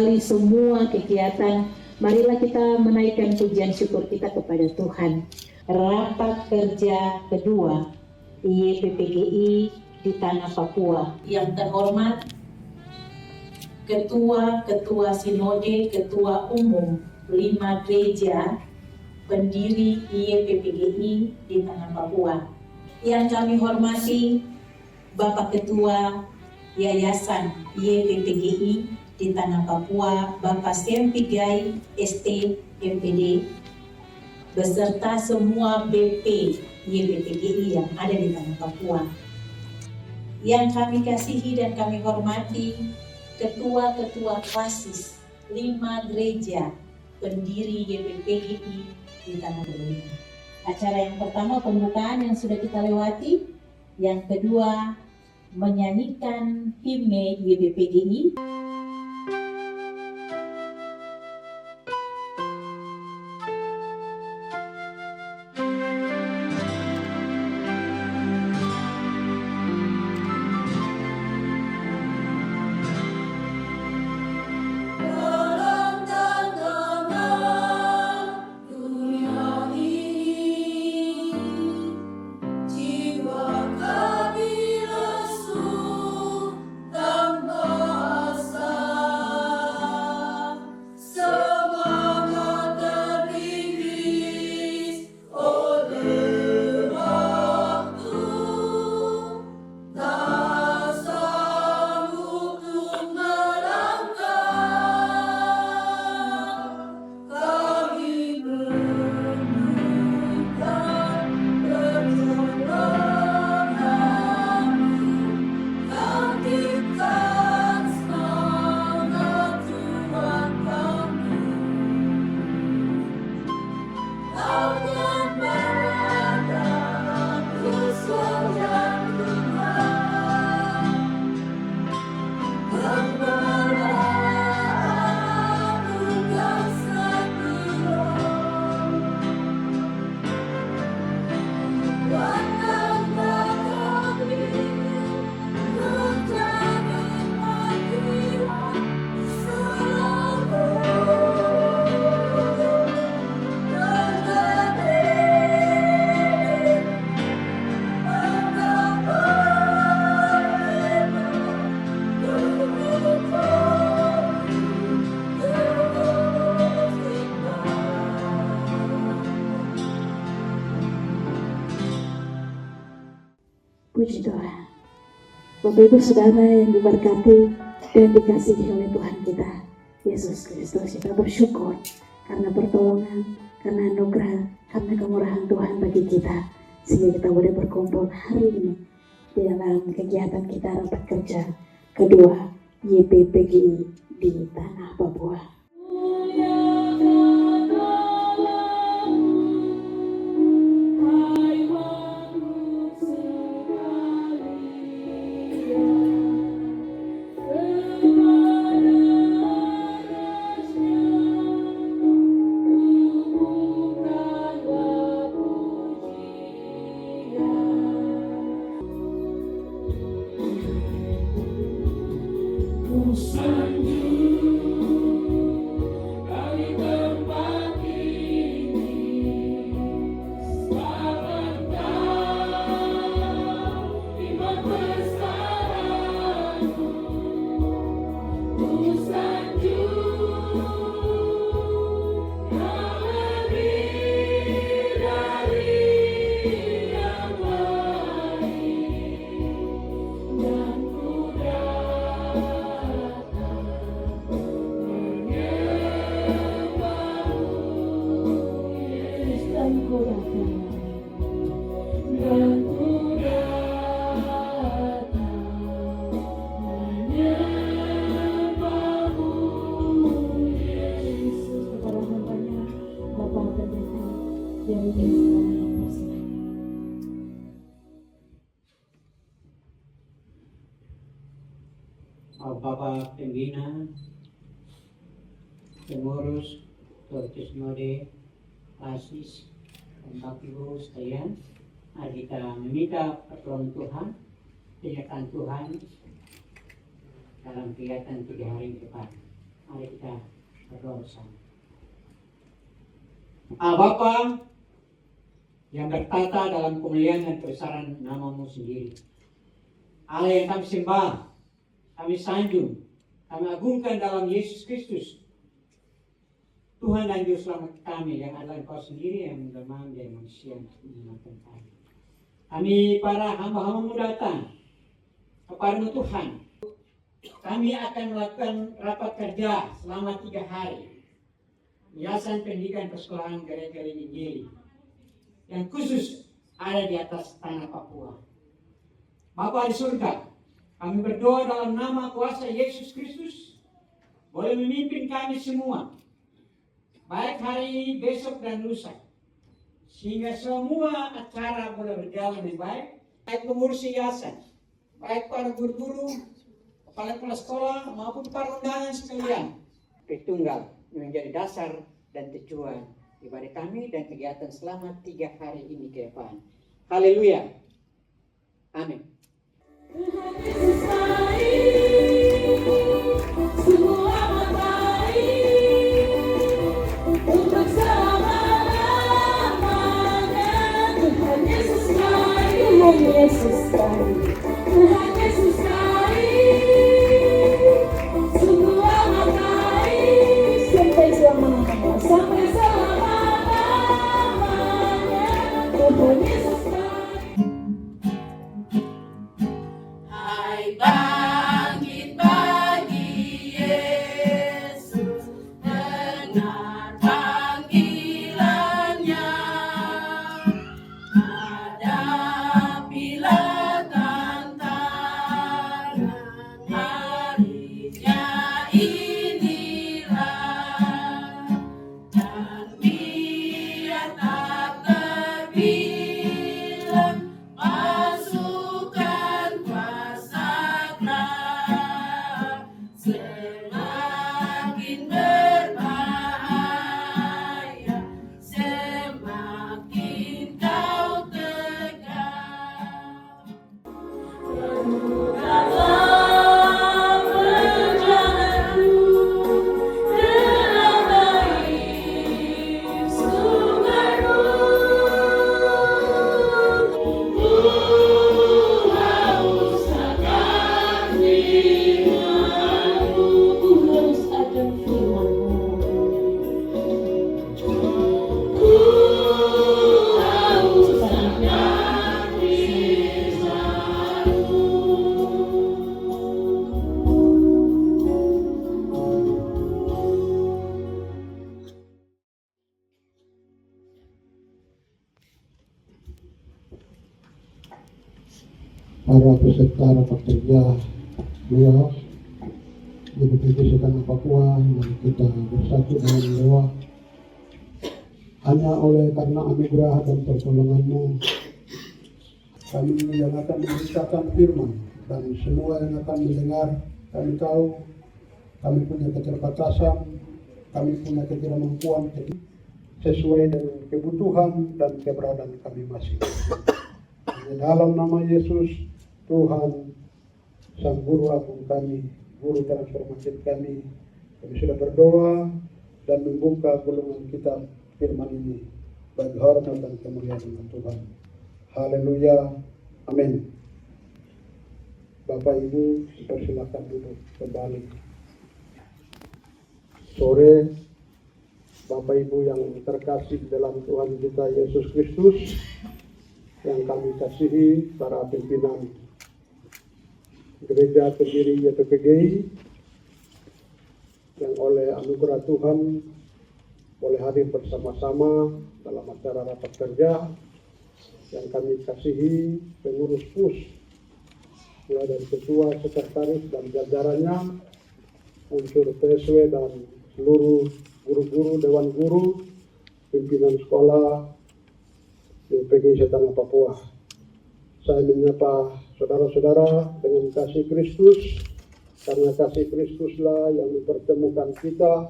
mengawali semua kegiatan, marilah kita menaikkan pujian syukur kita kepada Tuhan. Rapat kerja kedua YPPGI di Tanah Papua. Yang terhormat Ketua Sinode, Ketua Umum 5 Gereja pendiri YPPGI di Tanah Papua. Yang kami hormati Bapak Ketua Yayasan YPPGI di Tanah Papua, Bapak Sempigai ST MPD, beserta semua BP YPPGI yang ada di Tanah Papua. Yang kami kasihi dan kami hormati Ketua-Ketua Klasis 5 Gereja pendiri YPPGI di Tanah Papua. Acara yang pertama pembukaan yang sudah kita lewati, yang kedua menyanyikan himne YPPGI. Puji Tuhan. Bapak Ibu Saudara yang diberkati dan dikasihi oleh Tuhan kita Yesus Kristus, kita bersyukur karena pertolongan, karena anugerah, karena kemurahan Tuhan bagi kita, sehingga kita boleh berkumpul hari ini di dalam kegiatan kita rapat kerja kedua YPPGI di Tanah Papua. Bapak Pembina, pengurus, Ketua Sinode, Asis, dan Bapak Ibu sekalian, mari kita meminta pertolongan Tuhan, penyertaan Tuhan dalam kegiatan 3 hari ke depan. Mari kita berdoa bersama. Bapa yang bertata dalam kemuliaan dan kebesaran nama-Mu sendiri, Allah yang kami sembah, kami sanjung, kami agungkan dalam Yesus Kristus, Tuhan dan Juru Selamat kami yang adalah Engkau sendiri yang menjelma menjadi manusia untuk menyelamatkan kami. Kami para hamba-hamba-Mu datang kepada-Mu Tuhan. Kami akan melakukan rapat kerja selama 3 hari. Yayasan Pendidikan Persekolahan Gereja Injili yang khusus ada di atas tanah Papua. Bapa di surga, kami berdoa dalam nama kuasa Yesus Kristus, boleh memimpin kami semua, baik hari ini, besok, dan lusa, sehingga semua acara boleh berjalan dengan baik, baik pengurus yayasan, baik para guru-guru, kepala sekolah, maupun para undangan sekalian. Tritunggal menjadi dasar dan tujuan ibadah kami dan kegiatan selama 3 hari ini ke depan. Haleluya. Amin. Tuhan Yesus baik, sungguh amat baik, untuk selama-lamanya. Tuhan Yesus baik, Tuhan Yesus baik, Tuhan Yesus baik, sungguh amat baik, sampai selama-lamanya, sampai selama-lamanya. Tuhan Yesus baik. Hai bangkit bagi Yesus, dengar panggilannya, hadapilah tantangan, harinya inilah, dan biar tak terbilang pasukan kuasa gerah, semakin berbahaya, semakin kau tegak. Renungkanlah perjalananmu dengan baik, sungguh baru. Ku haus akan firman-Mu, ku haus akan firman-Mu. Ku haus akan firman-Mu. Para peserta rapat kerja beliau di Divisi Tanah Papua, mari kita bersatu dalam doa. Hanya oleh karena anugerah dan pertolongan-Mu kami yang akan memberitakan firman, dan semua yang akan mendengar, kami tahu kami punya keterbatasan, kami punya ketidakmampuan sesuai dengan kebutuhan dan keberadaan kami masing-masing. Di dalam nama Yesus, Tuhan, Sang Guru Agung kami, Guru transformasi kami sudah berdoa dan membuka gulungan kitab firman ini bagi hormat dan kemuliaan Tuhan. Haleluya, amin. Bapak Ibu, persilakan duduk kembali. Sore, Bapak Ibu yang terkasih dalam Tuhan kita Yesus Kristus, yang kami kasihi para pimpinan Gereja Pendiri YPPGI, yang oleh anugerah Tuhan boleh hadir bersama-sama dalam acara rapat kerja, yang kami kasihi pengurus PUS, mulai dari ketua, sekretaris, dan jajarannya, unsur PSW dan seluruh guru-guru, dewan guru, pimpinan sekolah YPPGI Tanah Papua. Saya menyapa saudara-saudara dengan kasih Kristus, karena kasih Kristuslah yang mempertemukan kita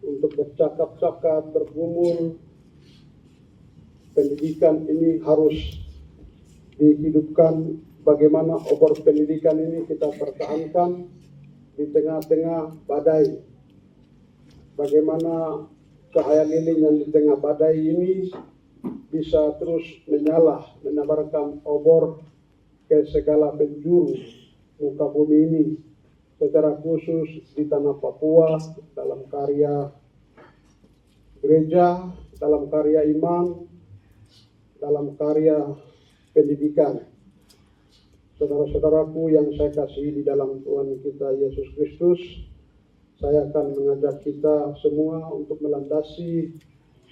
untuk bercakap-cakap, bergumul. Pendidikan ini harus dihidupkan. Bagaimana obor pendidikan ini kita pertahankan di tengah-tengah badai bagaimana cahaya lilin yang di tengah badai ini bisa terus menyala, menebarkan obor ke segala penjuru muka bumi ini, secara khusus di tanah Papua, dalam karya gereja, dalam karya iman, dalam karya pendidikan. Saudara-saudaraku yang saya kasihi di dalam Tuhan kita Yesus Kristus, saya akan mengajak kita semua untuk melandasi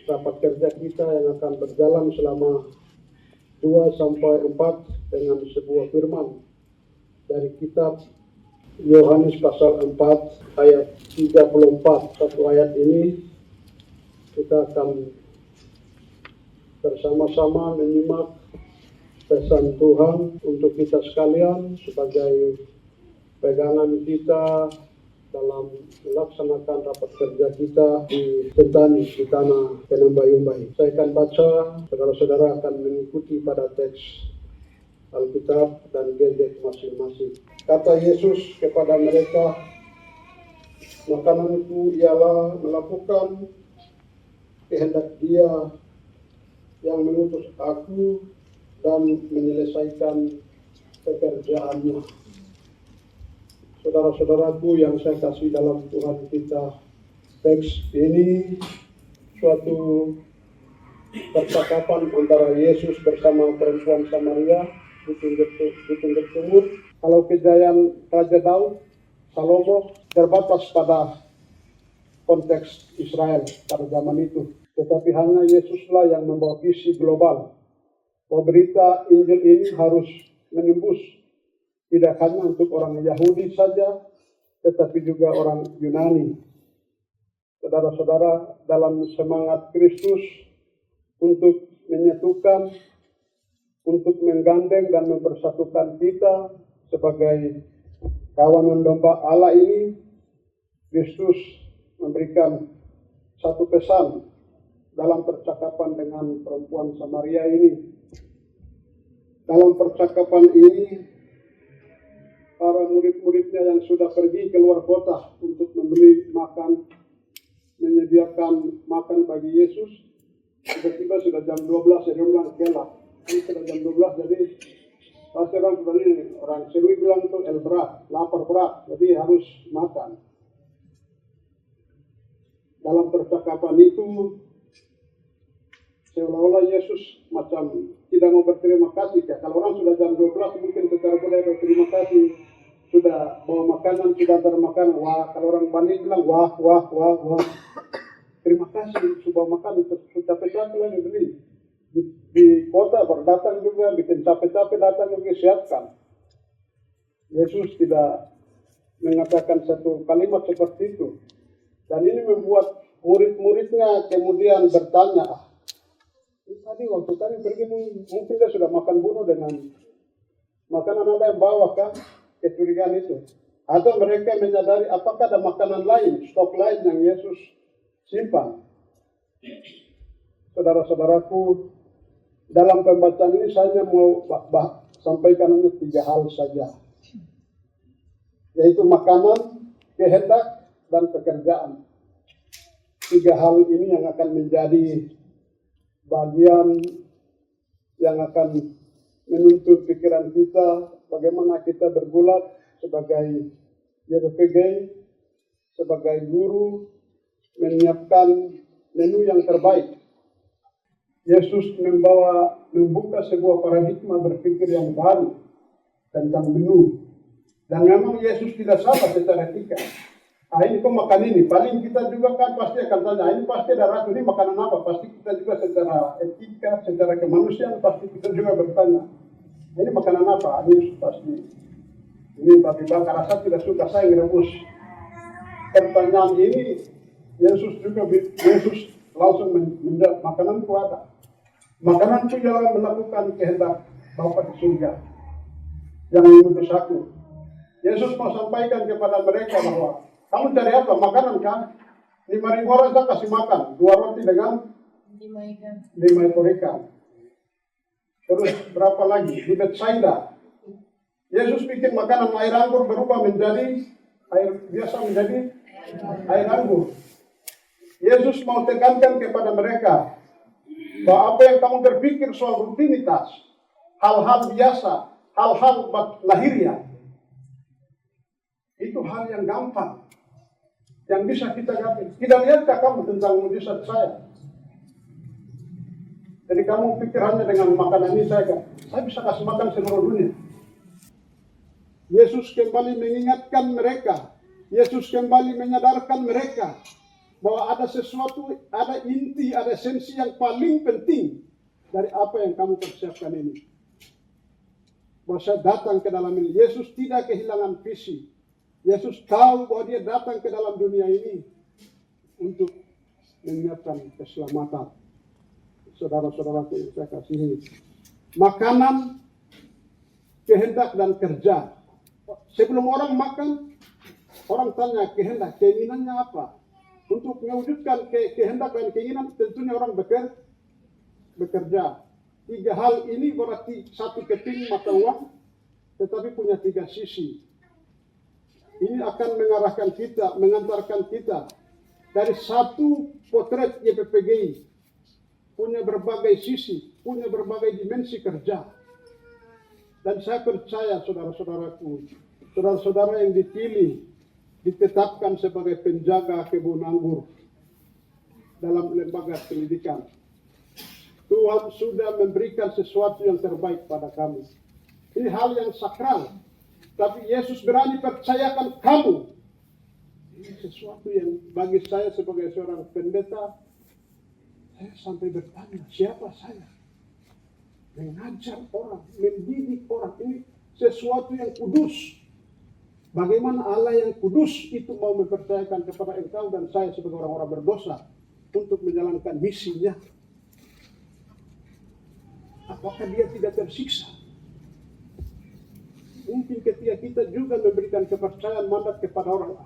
rapat kerja kita yang akan berjalan selama 2-4 dengan sebuah firman dari kitab Yohanes pasal 4 ayat 34. Satu ayat ini kita akan bersama-sama menyimak pesan Tuhan untuk kita sekalian sebagai pegangan kita dalam melaksanakan rapat kerja kita di Sentani, di tanah Penambayumbai. Saya akan baca, saudara-saudara akan mengikuti pada teks Alkitab dan gadget masing-masing. Kata Yesus kepada mereka, makananku ialah melakukan kehendak Dia yang mengutus aku dan menyelesaikan pekerjaannya. Saudara-saudaraku yang saya kasih dalam Tuhan kita, teks ini suatu percakapan antara Yesus bersama perempuan Samaria di pinggir sumur. Kalau kejayaan Raja Daud, Salomo terbatas pada konteks Israel pada zaman itu. Tetapi hanya Yesuslah yang membawa visi global. Bahwa berita Injil ini harus menembus tidak hanya untuk orang Yahudi saja, tetapi juga orang Yunani. Saudara-saudara, dalam semangat Kristus untuk menyatukan, untuk menggandeng dan mempersatukan kita sebagai kawanan domba Allah ini, Kristus memberikan satu pesan dalam percakapan dengan perempuan Samaria ini. Dalam percakapan ini, para murid-muridnya yang sudah pergi keluar kota untuk membeli makan, menyediakan makan bagi Yesus, tiba-tiba sudah jam 12, dia bilang, "Kela, ini sudah jam 12, jadi pasti orang sudah ini, orang Serui bilang itu berat, lapar berat, jadi harus makan." Dalam percakapan itu, seolah-olah Yesus macam tidak mau berterima kasih. Ya, kalau orang sudah jam 12 mungkin secara budaya berterima kasih, sudah bawa makanan, sudah antar makanan. Wah, kalau orang Bali bilang wah. Terima kasih, sudah makan, capek-capek lagi beli. Di kota berdatang juga, bikin capek-capek datang juga siapkan. Yesus tidak mengatakan satu kalimat seperti itu. Dan ini membuat murid-muridnya kemudian bertanya, tadi waktu kami pergi mungkin dia sudah makan bunuh dengan makanan Anda yang bawa kan? Kecurigaan itu. Atau mereka menyadari apakah ada makanan lain, stok lain yang Yesus simpan. Saudara-saudaraku, dalam pembacaan ini saya mau sampaikan hanya 3 hal saja. Yaitu makanan, kehendak, dan pekerjaan. 3 hal ini yang akan menjadi bagian yang akan menuntut pikiran kita, bagaimana kita bergulat sebagai YPG, sebagai guru, menyiapkan menu yang terbaik. Yesus membuka sebuah paradigma berpikir yang baru tentang menu. Dan memang Yesus tidak salah secara etika. Ini kok makan ini, paling kita juga kan pasti akan tanya, ini pasti ada ratu, ini makanan apa? Pasti kita juga secara etika, secara kemanusiaan pasti kita juga bertanya, ini makanan apa? Ini pasti, ini babi bakar, rasa tidak suka saya ngerebus. Pertanyaan ini, Yesus langsung menjawab, makananku ada. Makananku ialah melakukan kehendak Bapa di surga yang mengutus aku. Yesus mau sampaikan kepada mereka bahwa kamu cari apa? Makanan kan? 5.000 orang saya kasih makan. 2 roti dengan 5 ekor ikan. Terus berapa lagi? Di Betsaida. Yesus bikin makanan air anggur berubah menjadi air biasa menjadi air anggur. Yesus mau tekankan kepada mereka bahwa apa yang kamu berpikir soal rutinitas, hal-hal biasa, hal-hal lahiriah, itu hal yang gampang, yang bisa kita gapai. Tidak lihatkah kamu tentang mujizat saya? Jadi kamu pikir hanya dengan makanan ini saya bisa kasih makan seluruh dunia. Yesus kembali mengingatkan mereka, Yesus kembali menyadarkan mereka bahwa ada sesuatu, ada inti, ada esensi yang paling penting dari apa yang kamu persiapkan ini. Bahwa saya datang ke dalam ini. Yesus tidak kehilangan visi. Yesus tahu bahwa dia datang ke dalam dunia ini untuk menyiapkan keselamatan. Saudara-saudaraku yang saya kasihi, makanan, kehendak dan kerja. Sebelum orang makan, orang tanya kehendak, keinginannya apa? Untuk mewujudkan kehendak dan keinginan, tentunya orang bekerja. 3 hal ini berarti 1 keping mata uang, tetapi punya 3 sisi. Ini akan mengarahkan kita, mengantarkan kita dari satu potret YPPGI, punya berbagai sisi, punya berbagai dimensi kerja. Dan saya percaya saudara-saudaraku, saudara-saudara yang dipilih, ditetapkan sebagai penjaga kebun anggur dalam lembaga pendidikan. Tuhan sudah memberikan sesuatu yang terbaik pada kami. Ini hal yang sakral, tapi Yesus berani percayakan kamu. Ini sesuatu yang bagi saya sebagai seorang pendeta, saya sampai bertanya, siapa saya? Mengajar orang, mendidik orang, ini sesuatu yang kudus. Bagaimana Allah yang kudus itu mau mempercayakan kepada engkau dan saya sebagai orang-orang berdosa untuk menjalankan misinya? Apakah dia tidak tersiksa? Mungkin ketika kita juga memberikan kepercayaan mandat kepada orang,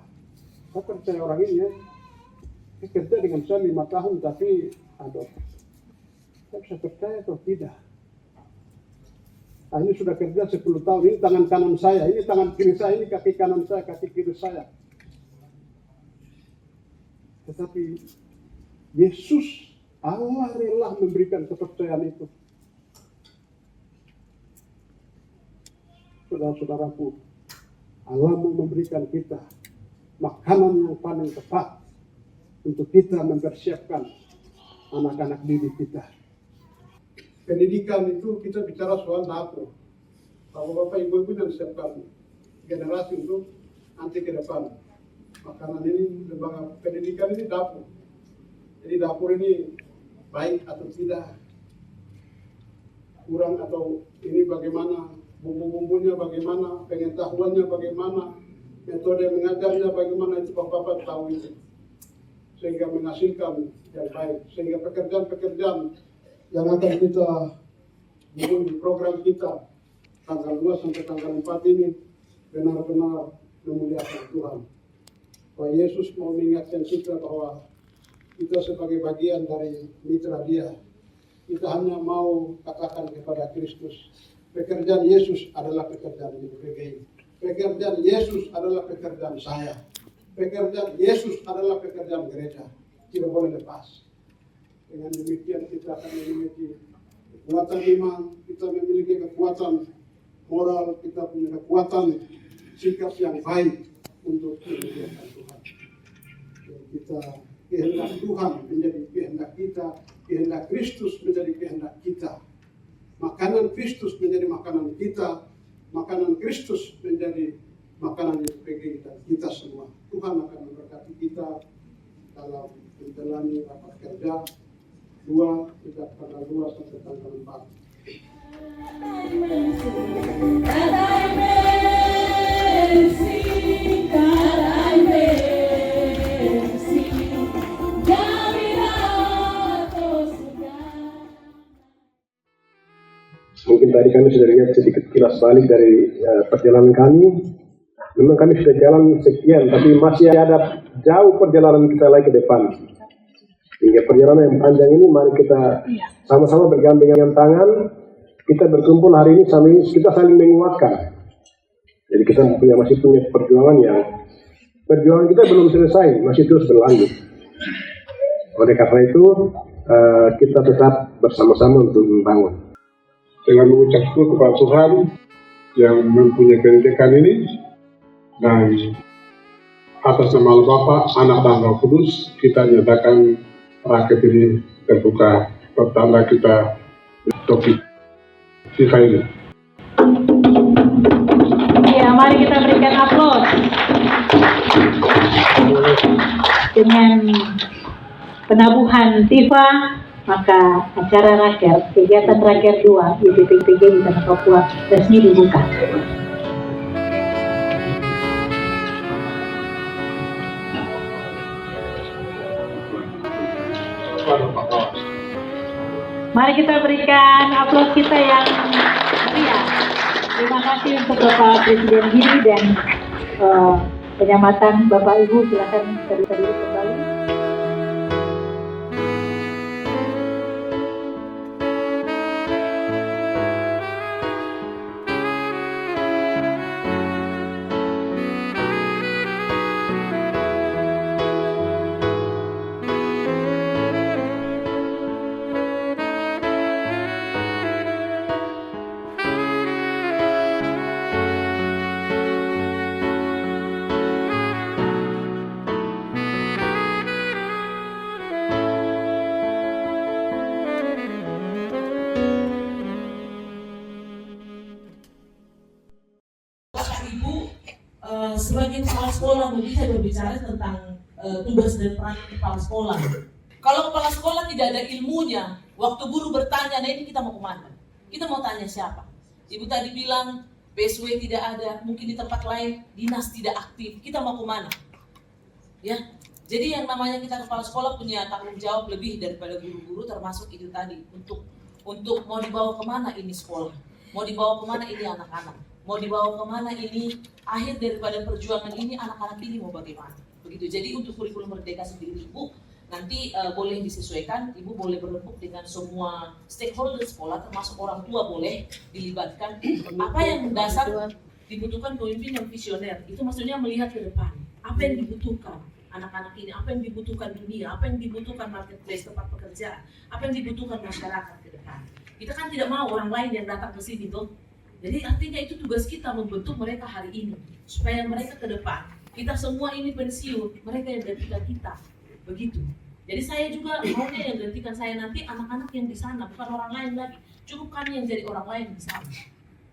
saya percaya orang ini ya, kerja dengan saya 5 tahun tapi saya bisa percaya atau tidak? Ini sudah kerja 10 tahun, ini tangan kanan saya, ini tangan kiri saya, ini kaki kanan saya, kaki kiri saya. Tetapi Yesus, Allah rela memberikan kepercayaan itu. Saudara-saudaraku, Allah mau memberikan kita makanan yang paling tepat untuk kita mempersiapkan anak-anak didik kita. Pendidikan itu kita bicara soal dapur. Bapak-bapak, ibu-ibu yang siapkan generasi untuk nanti ke depan. Makanan ini, lembaga pendidikan ini dapur. Jadi dapur ini baik atau tidak, kurang atau ini bagaimana, bumbu-bumbunya bagaimana, pengetahuannya bagaimana, metode mengajarnya bagaimana, itu bapak-bapak tahu itu. Sehingga menghasilkan yang baik, sehingga pekerjaan-pekerjaan yang akan kita buat di program kita tanggal 2 sampai tanggal 4 ini benar-benar memuliakan Tuhan. Bahwa Yesus mau mengingatkan kita bahwa kita sebagai bagian dari mitra Dia, kita hanya mau katakan kepada Kristus, pekerjaan Yesus adalah pekerjaan YPPGI. Pekerjaan Yesus adalah pekerjaan saya. Pekerjaan Yesus adalah pekerjaan gereja. Tidak boleh lepas. Dengan demikian kita akan memiliki kekuatan iman, kita memiliki kekuatan moral, kita punya kekuatan sikap yang baik untuk memuliakan Tuhan. Kita kehendak Tuhan menjadi kehendak kita, kehendak Kristus menjadi kehendak kita. Makanan Kristus menjadi makanan kita, makanan Kristus menjadi makanan YPPGI dan kita semua. Tuhan akan memberkati kita dalam menjalani rapat kerja 2 tanggal 2 sampai tanggal 4. Mungkin tadi kami sudah lihat sedikit kilas balik dari perjalanan kami. Memang kami sudah jalan sekian, tapi masih ada jauh perjalanan kita lagi ke depan. Hingga perjalanan yang panjang ini, mari kita sama-sama bergandengan tangan. Kita berkumpul hari ini, kita saling menguatkan. Jadi kita masih punya perjuangan kita belum selesai, masih terus berlanjut. Oleh karena itu, kita tetap bersama-sama untuk membangun. Dengan mengucap syukur kepada Tuhan yang mempunyai kebijakan ini, dan atas nama Allah Bapa, Anak dan Roh Kudus, kita nyatakan rakyat ini terbuka. Pertama kita topik sisa ini. Ya, mari kita berikan aplaus. Dengan penabuhan Tifa, maka acara raker, kegiatan raker 2 YPPPG di Tanah Papua resmi dibuka. Mari kita berikan aplaus kita yang meriah. Terima kasih untuk Bapak Presiden Giri dan penyamatan Bapak Ibu. Silakan kita duduk kembali. Sebagai kepala sekolah mungkin saya berbicara tentang tugas dan peran kepala sekolah. Kalau kepala sekolah tidak ada ilmunya, waktu guru bertanya, nah ini kita mau kemana? Kita mau tanya siapa? Ibu tadi bilang PSW tidak ada, mungkin di tempat lain dinas tidak aktif. Kita mau kemana? Ya, jadi yang namanya kita kepala sekolah punya tanggung jawab lebih daripada guru-guru, termasuk itu tadi untuk mau dibawa kemana ini sekolah, mau dibawa kemana ini anak-anak. Mau dibawa kemana ini, akhir daripada perjuangan ini, anak-anak ini mau bagaimana. Begitu. Jadi untuk kurikulum Merdeka sendiri, Ibu, nanti boleh disesuaikan, Ibu boleh berembuk dengan semua stakeholder sekolah, termasuk orang tua boleh dilibatkan. Apa yang mendasar dibutuhkan pemimpin yang visioner, itu maksudnya melihat ke depan. Apa yang dibutuhkan anak-anak ini, apa yang dibutuhkan dunia, apa yang dibutuhkan marketplace, tempat pekerjaan, apa yang dibutuhkan masyarakat ke depan. Kita kan tidak mau orang lain yang datang ke sini tuh. Jadi artinya itu tugas kita membentuk mereka hari ini supaya mereka ke depan kita semua ini pensiun, mereka yang gantikan kita, begitu. Jadi saya juga maunya yang gantikan saya nanti anak-anak yang di sana, bukan orang lain lagi. Cukup kami yang jadi orang lain di sana.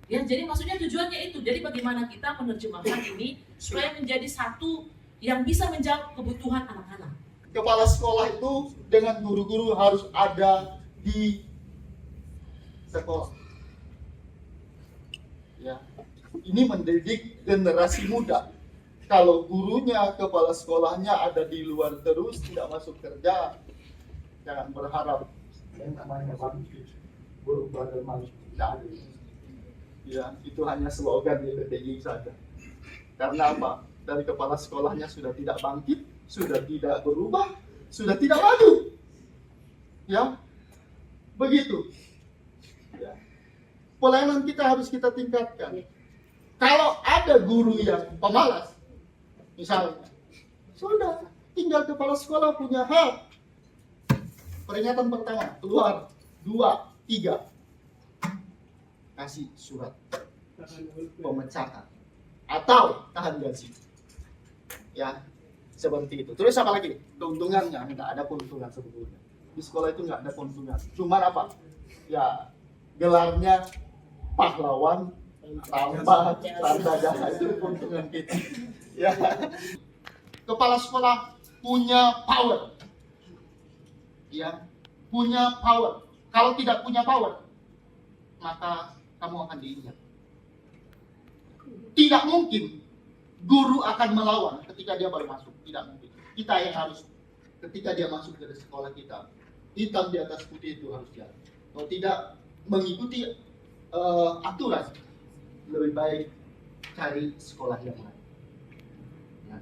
Ya, jadi maksudnya tujuannya itu. Jadi bagaimana kita menerjemahkan ini supaya menjadi satu yang bisa menjawab kebutuhan anak-anak. Kepala sekolah itu dengan guru-guru harus ada di sekolah. Ya, ini mendidik generasi muda. Kalau gurunya, kepala sekolahnya ada di luar terus, tidak masuk kerja, jangan berharap yang namanya guru badan manusia. Ya, itu hanya slogan di PTI saja. Karena apa? Dari kepala sekolahnya sudah tidak bangkit, sudah tidak berubah, sudah tidak maju. Ya, begitu. Ya. Pelayanan kita harus kita tingkatkan. Kalau ada guru yang pemalas, misalnya, sudah tinggal kepala sekolah punya hak. Peringatan pertama, keluar, 2, 3, kasih surat pemecatan atau tahan gaji. Ya, seperti itu. Terus apa lagi? Keuntungannya, enggak ada keuntungan sebetulnya. Di sekolah itu enggak ada keuntungan. Cuman apa? Ya, gelarnya pahlawan tambah tanda jasa itu keuntungan kita. Ya. Kepala sekolah punya power. Ya, punya power. Kalau tidak punya power, maka kamu akan diinjak. Tidak mungkin guru akan melawan ketika dia baru masuk. Tidak mungkin. Kita yang harus, ketika dia masuk ke sekolah kita, hitam di atas putih itu harus jalan. Kalau tidak mengikuti aturan, lebih baik cari sekolah yang lain. Ya.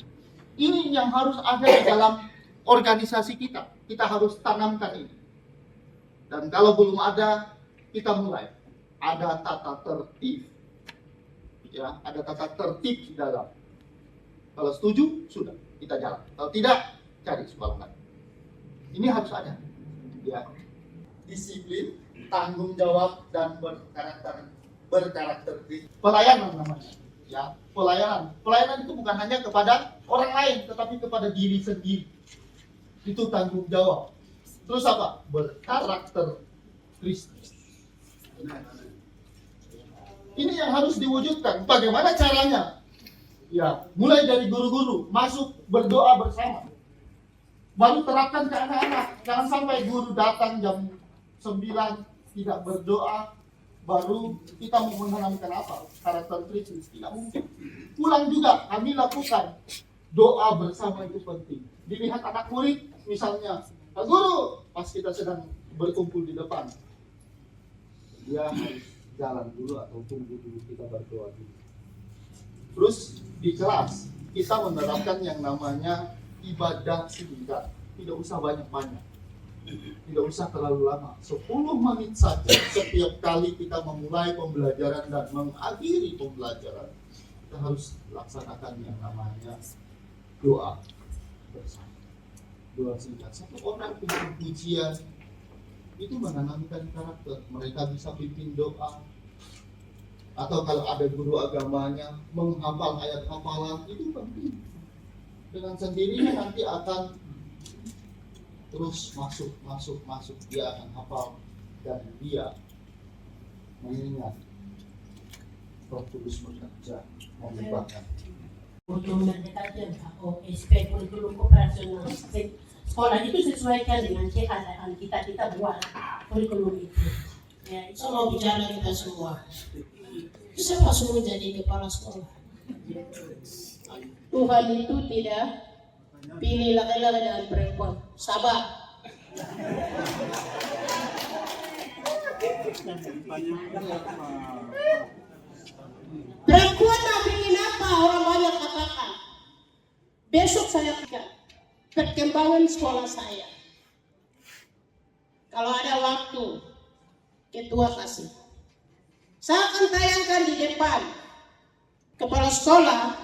Ini yang harus ada di dalam organisasi kita. Kita harus tanamkan ini. Dan kalau belum ada, kita mulai. Ada tata tertib. Ya, ada tata tertib di dalam. Kalau setuju, sudah kita jalan. Kalau tidak, cari sekolah lain. Ini harus ada. Ya. Disiplin, tanggung jawab, dan berkarakter pelayanan namanya. Ya, pelayanan. Pelayanan itu bukan hanya kepada orang lain, tetapi kepada diri sendiri. Itu tanggung jawab. Terus apa? Berkarakter Kristus. Ini yang harus diwujudkan. Bagaimana caranya? Ya, mulai dari guru-guru masuk berdoa bersama. Baru terapkan ke anak-anak. Jangan sampai guru datang jam 9 tidak berdoa, baru kita mau menanamkan apa? Karakter Kristus. Tidak mungkin. Pulang juga kami lakukan doa bersama, itu penting. Dilihat anak murid misalnya, Pak Guru, pas kita sedang berkumpul di depan, dia harus jalan dulu atau tunggu dulu kita berdoa dulu. Terus di kelas kita menerapkan yang namanya ibadah singkat, tidak usah banyak-banyak, tidak usah terlalu lama, 10 menit saja setiap kali kita memulai pembelajaran dan mengakhiri pembelajaran. Kita harus laksanakan yang namanya doa bersama. Doa singkat. Satu orang punya pujian itu menanamkan karakter. Mereka bisa pimpin doa. Atau kalau ada guru agamanya menghafal ayat hafalan, itu penting. Dengan sendirinya nanti akan terus masuk. Dia akan hafal dan dia mengingat. Roh Kudus bekerja membuahkan. Untuk mendekatkan SP kurikulum operasional sekolah itu sesuaikan dengan keadaan kita buat kurikulum itu. Ya, itu mau bicara kita semua. Siapa suruh jadi kepala sekolah? Tuhan itu tidak pilih laki-laki dan perempuan. Sabar. Perempuan mau bikin apa? Orang banyak katakan. Besok saya akan perkembangan sekolah saya. Kalau ada waktu, ketua kasih. Saya akan tayangkan di depan kepala sekolah.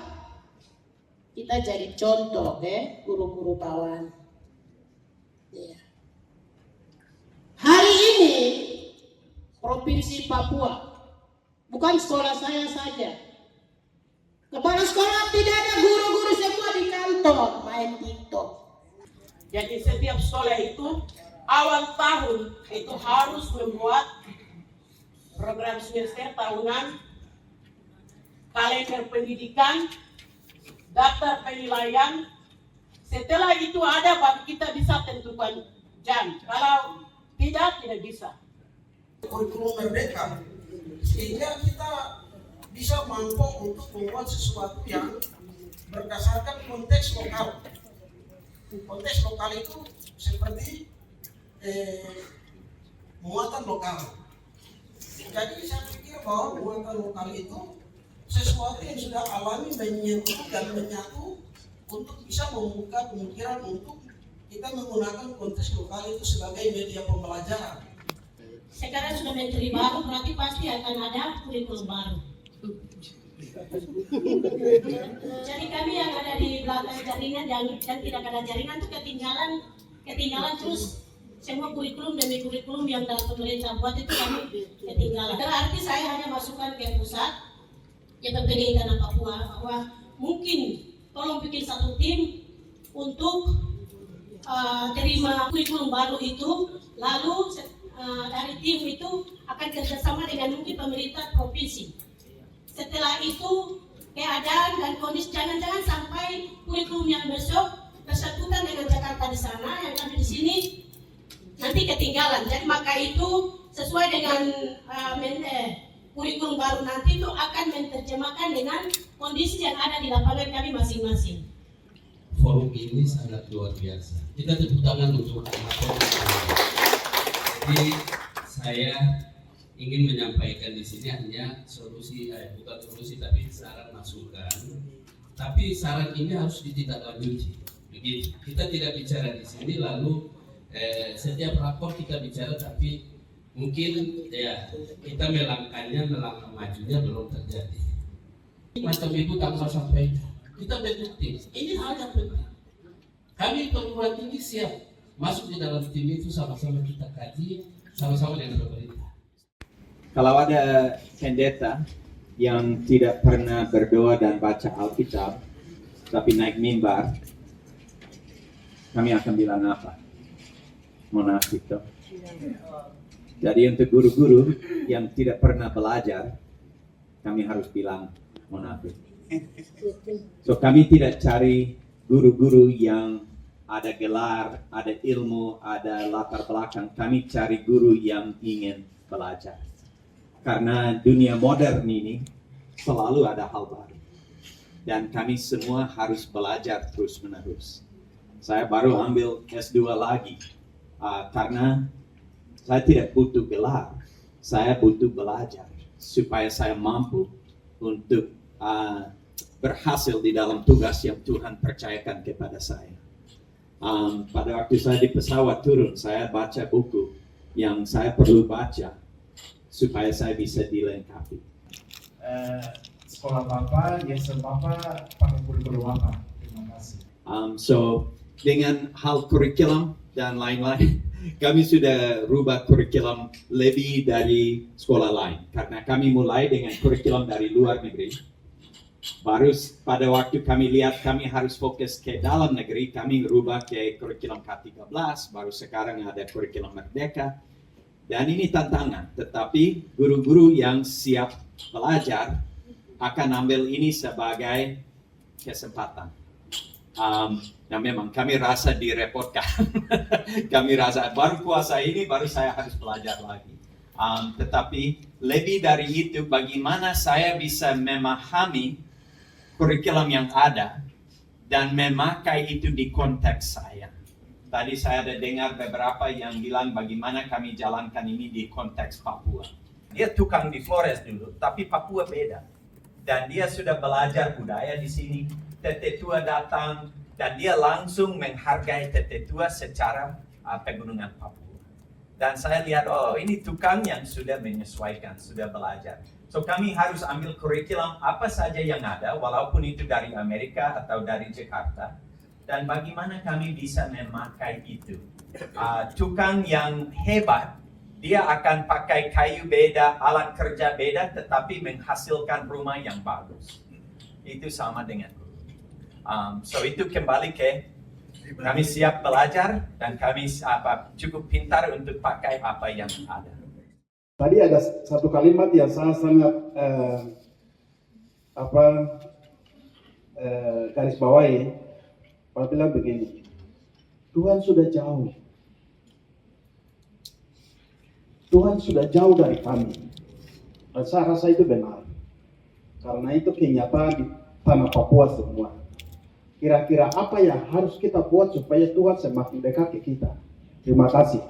Kita jadi contoh, guru-guru kawan. Ya. Hari ini Provinsi Papua, bukan sekolah saya saja. Kepala sekolah tidak ada, guru-guru semua di kantor main TikTok. Jadi setiap sekolah itu awal tahun itu harus membuat program semester tahunan, kalender pendidikan, daftar penilaian. Setelah itu ada baru kita bisa tentukan jam. Kalau tidak bisa. Kurikulum merdeka sehingga kita bisa mampu untuk membuat sesuatu yang berdasarkan konteks lokal. Konteks lokal itu seperti muatan lokal. Jadi saya pikir bahwa muatan lokal itu sesuatu yang sudah alami menyentuh dan menyatu untuk bisa membuka pemikiran untuk kita menggunakan konteks lokal itu sebagai media pembelajaran. Sekarang sudah menteri baru, berarti pasti akan ada kurikulum baru. Jadi kami yang ada di belakang jaringan dan tidak ada jaringan itu ketinggalan terus semua kurikulum demi kurikulum yang dalam pemerintah buat itu kami ketinggalan. Berarti saya hanya masukkan ke pusat yang terpilih tanah Papua bahwa mungkin tolong bikin satu tim untuk terima kurikulum baru itu, lalu dari tim itu akan kerjasama dengan mungkin pemerintah provinsi. Setelah itu keadaan dan kondisi jangan-jangan sampai kurikulum yang besok bersatukan dengan Jakarta di sana, yang kami di sini nanti ketinggalan. Jadi maka itu sesuai dengan kurikulum baru nanti itu akan menerjemahkan dengan kondisi yang ada di lapangan kami masing-masing. Forum ini sangat luar biasa. Kita tepuk tangan untuk jadi saya ingin menyampaikan di sini hanya solusi, bukan solusi tapi saran masukan. Tapi saran ini harus ditindaklanjuti. Begitu. Kita tidak bicara di sini lalu setiap rapor kita bicara tapi mungkin ya kita melangkah majunya belum terjadi. Macam itu tanpa sampai kita bentuk tim. Ini hal yang penting. Kami perguruan tinggi siap masuk di dalam tim itu sama-sama kita kaji, sama-sama dengan pemerintah. Kalau ada pendeta yang tidak pernah berdoa dan baca Alkitab, tapi naik mimbar, kami akan bilang apa? Munafik toh. Jadi untuk guru-guru yang tidak pernah belajar, kami harus bilang munafik. So kami tidak cari guru-guru yang ada gelar, ada ilmu, ada latar belakang. Kami cari guru yang ingin belajar. Karena dunia modern ini selalu ada hal baru. Dan kami semua harus belajar terus-menerus. Saya baru ambil S2 lagi. Karena saya tidak butuh gelar. Saya butuh belajar. Supaya saya mampu untuk berhasil di dalam tugas yang Tuhan percayakan kepada saya. Pada waktu saya di pesawat turun, saya baca buku yang saya perlu baca supaya saya bisa dilengkapi. Sekolah Bapak, yayasan Bapak, pakai kurikulum apa? Terima kasih. So dengan hal kurikulum dan lain-lain, kami sudah rubah kurikulum lebih dari sekolah lain. Karena kami mulai dengan kurikulum dari luar negeri. Baru pada waktu kami lihat kami harus fokus ke dalam negeri, kami rubah ke kurikulum K13, baru sekarang ada kurikulum Merdeka. Dan ini tantangan, tetapi guru-guru yang siap belajar akan ambil ini sebagai kesempatan. Nah memang kami rasa direpotkan. Kami rasa baru puasa ini baru saya harus belajar lagi. Tetapi lebih dari itu, bagaimana saya bisa memahami kurikulum yang ada dan memakai itu di konteks saya. Tadi saya ada dengar beberapa yang bilang bagaimana kami jalankan ini di konteks Papua. Dia tukang di Flores dulu, tapi Papua beda. Dan dia sudah belajar budaya di sini. Tete tua datang dan dia langsung menghargai tete tua secara pegunungan Papua. Dan saya lihat, oh ini tukang yang sudah menyesuaikan, sudah belajar. So kami harus ambil kurikulum apa saja yang ada, walaupun itu dari Amerika atau dari Jakarta. Dan bagaimana kami bisa memakai itu. Tukang yang hebat, dia akan pakai kayu beda, alat kerja beda, tetapi menghasilkan rumah yang bagus. Itu sama dengan so itu kembali ke kami siap belajar dan kami cukup pintar untuk pakai apa yang ada. Tadi ada satu kalimat yang sangat garis bawahi. Pak bilang begini, Tuhan sudah jauh. Tuhan sudah jauh dari kami. Dan saya rasa itu benar. Karena itu kenyataan di tanah Papua semua. Kira-kira apa yang harus kita buat supaya Tuhan semakin dekat ke kita? Terima kasih.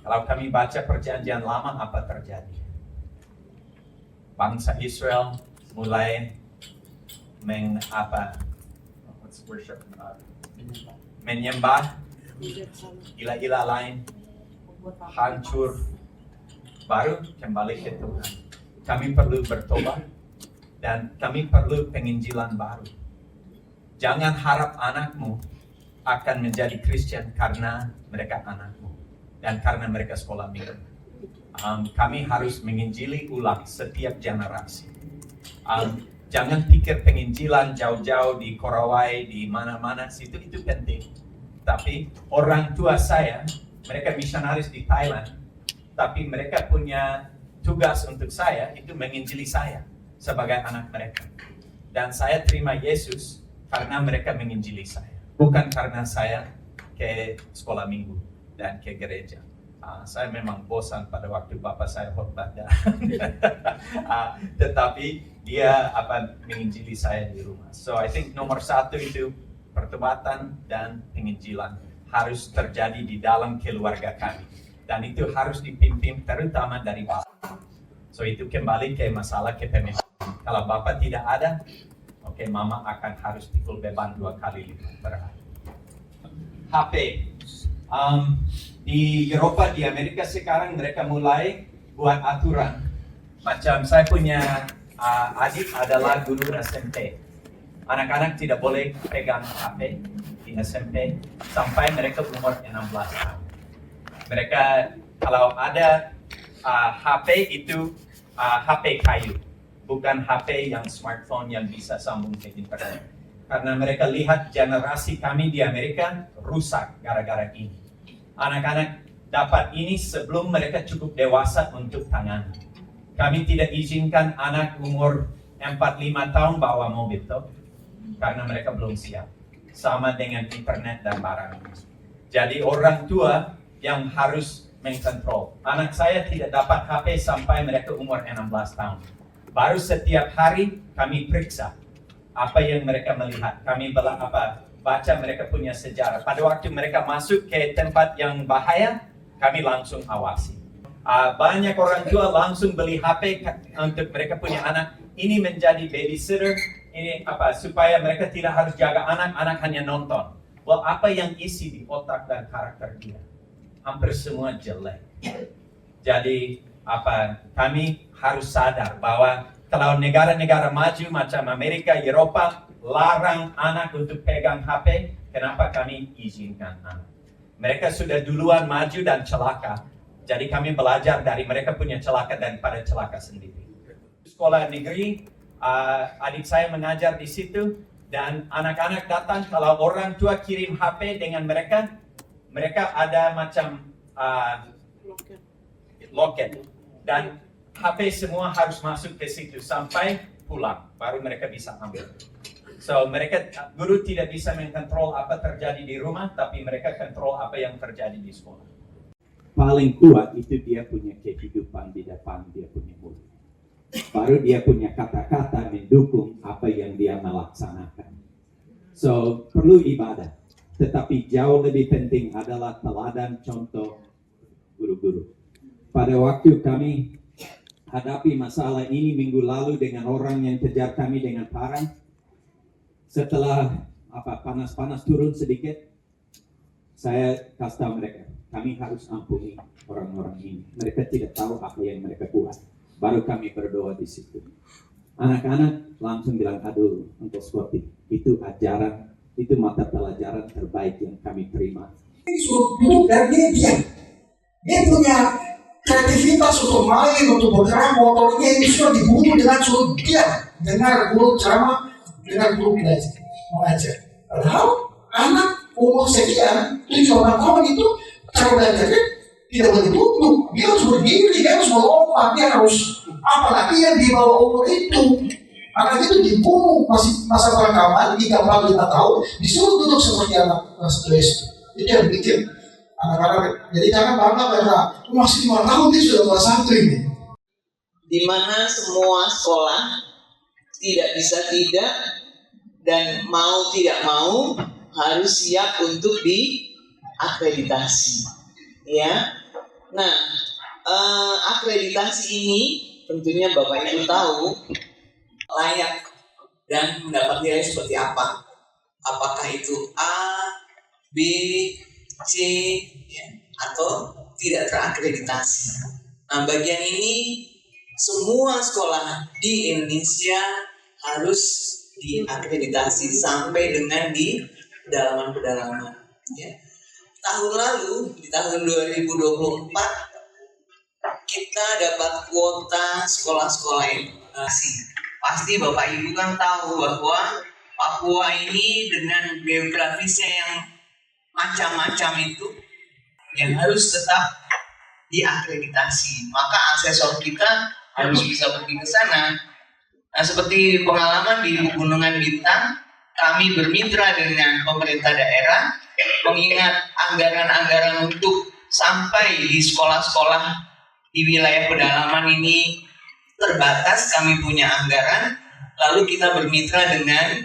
Kalau kami baca perjanjian lama, apa terjadi? Bangsa Israel mulai menyembah ilah-ilah lain, hancur, baru kembali ke Tuhan. Kami perlu bertobat dan kami perlu penginjilan baru. Jangan harap anakmu akan menjadi Kristen karena mereka anakmu dan karena mereka sekolah minggu. Kami harus menginjili ulang setiap generasi. Jangan pikir penginjilan jauh-jauh di Korawai, di mana-mana, situ itu penting. Tapi orang tua saya, mereka misionaris di Thailand, tapi mereka punya tugas untuk saya, itu menginjili saya sebagai anak mereka. Dan saya terima Yesus karena mereka menginjili saya. Bukan karena saya ke sekolah minggu dan ke gereja. Saya memang bosan pada waktu bapak saya khotbah. Tetapi dia menginjili saya di rumah. So I think nomor satu itu pertobatan dan penginjilan harus terjadi di dalam keluarga kami. Dan itu harus dipimpin terutama dari bapak. So itu kembali ke masalah kepemimpinan. Kalau bapak tidak ada, oke, mama akan harus pikul beban 2 kali lipat per hari. HP. Di Eropa, di Amerika sekarang mereka mulai buat aturan. Macam saya punya adik adalah guru SMP. Anak-anak tidak boleh pegang HP di SMP sampai mereka umur 16 tahun. Mereka kalau ada HP itu HP kayu, bukan HP yang smartphone yang bisa sambung ke internet. Karena mereka lihat generasi kami di Amerika rusak gara-gara ini. Anak-anak dapat ini sebelum mereka cukup dewasa untuk tangan. Kami tidak izinkan anak umur 4-5 tahun bawa mobil toh, karena mereka belum siap. Sama dengan internet dan barang. Jadi orang tua yang harus mengkontrol. Anak saya tidak dapat HP sampai mereka umur 16 tahun. Baru setiap hari kami periksa apa yang mereka melihat. Kami baca mereka punya sejarah. Pada waktu mereka masuk ke tempat yang bahaya, kami langsung awasi. Banyak orang tua langsung beli HP untuk mereka punya anak. Ini menjadi babysitter. Ini supaya mereka tidak harus jaga anak hanya nonton. Well, apa yang isi di otak dan karakter dia? Hampir semua jelek. Jadi kami harus sadar bahwa kalau negara-negara maju macam Amerika, Eropa larang anak untuk pegang HP, kenapa kami izinkan anak? Mereka sudah duluan maju dan celaka. Jadi kami belajar dari mereka punya celaka daripada celaka sendiri. Sekolah negeri, adik saya mengajar di situ dan anak-anak datang kalau orang tua kirim HP dengan mereka ada macam loket dan HP semua harus masuk ke situ sampai pulang baru mereka bisa ambil. So guru tidak bisa mengkontrol apa terjadi di rumah, tapi mereka kontrol apa yang terjadi di sekolah. Paling kuat itu dia punya kehidupan di depan dia punya mulut. Baru dia punya kata-kata mendukung apa yang dia melaksanakan. So perlu ibadah. Tetapi jauh lebih penting adalah teladan contoh guru-guru. Pada waktu kami hadapi masalah ini minggu lalu dengan orang yang kejar kami dengan parang, setelah panas-panas turun sedikit, saya kasih tahu mereka, kami harus ampuni orang-orang ini. Mereka tidak tahu apa yang mereka buat. Baru kami berdoa di situ. Anak-anak langsung bilang, aduh, untuk seperti itu ajaran. Itu mata pelajaran terbaik yang kami terima. Dan dia punya kreativitas untuk main, untuk bergerak, motornya itu sudah dibunuh dengan suruh dia dengar guru ceramah, dengar guru mengajar. Padahal anak umur sekian, 7-8 tahun itu cara belajarnya tidak boleh duduk. Dia harus berdiri, dia harus melompat, dia harus apalagi yang di bawah umur itu. Anak itu dibunuh masih masa perekaman 3-4-5 tahun disuruh duduk seperti anak kelas 2 SD. Itu yang bikin anak-anak. Jadi jangan bangga karena masih 5 tahun dia sudah kelas 1 ini. Di mana semua sekolah tidak bisa tidak dan mau tidak mau harus siap untuk diakreditasi. Ya. Nah, akreditasi ini tentunya Bapak Ibu tahu layak dan mendapat nilai seperti apa. Apakah itu A, B, C, ya, atau tidak terakreditasi. Nah, bagian ini semua sekolah di Indonesia harus diakreditasi sampai dengan di pedalaman-pedalaman. Ya. Tahun lalu, di tahun 2024, kita dapat kuota sekolah-sekolah edukasi. Pasti Bapak Ibu kan tahu bahwa Papua ini dengan geografisnya yang macam-macam itu yang harus tetap diakreditasi. Maka asesor kita harus bisa pergi ke sana. Nah, seperti pengalaman di Pegunungan Bintang, kami bermitra dengan pemerintah daerah, mengingat anggaran-anggaran untuk sampai di sekolah-sekolah di wilayah pedalaman ini terbatas, kami punya anggaran, lalu kita bermitra dengan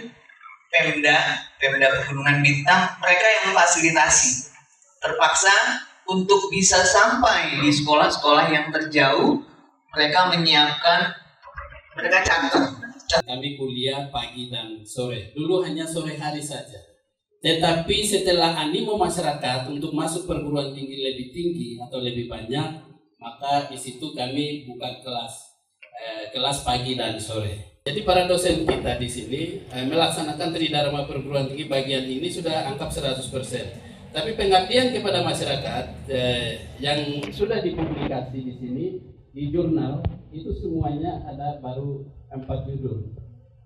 Pemda Pegunungan Bintang, mereka yang memfasilitasi. Terpaksa untuk bisa sampai di sekolah-sekolah yang terjauh, mereka menyiapkan, mereka catat. Kami kuliah pagi dan sore. Dulu hanya sore hari saja. Tetapi setelah animo masyarakat untuk masuk perguruan tinggi lebih tinggi atau lebih banyak, maka di situ kami buka kelas pagi dan sore. Jadi para dosen kita di sini melaksanakan Tridharma Perguruan Tinggi bagian ini sudah angkap 100%. Tapi pengabdian kepada masyarakat yang sudah dipublikasi di sini di jurnal itu semuanya ada baru 4 judul.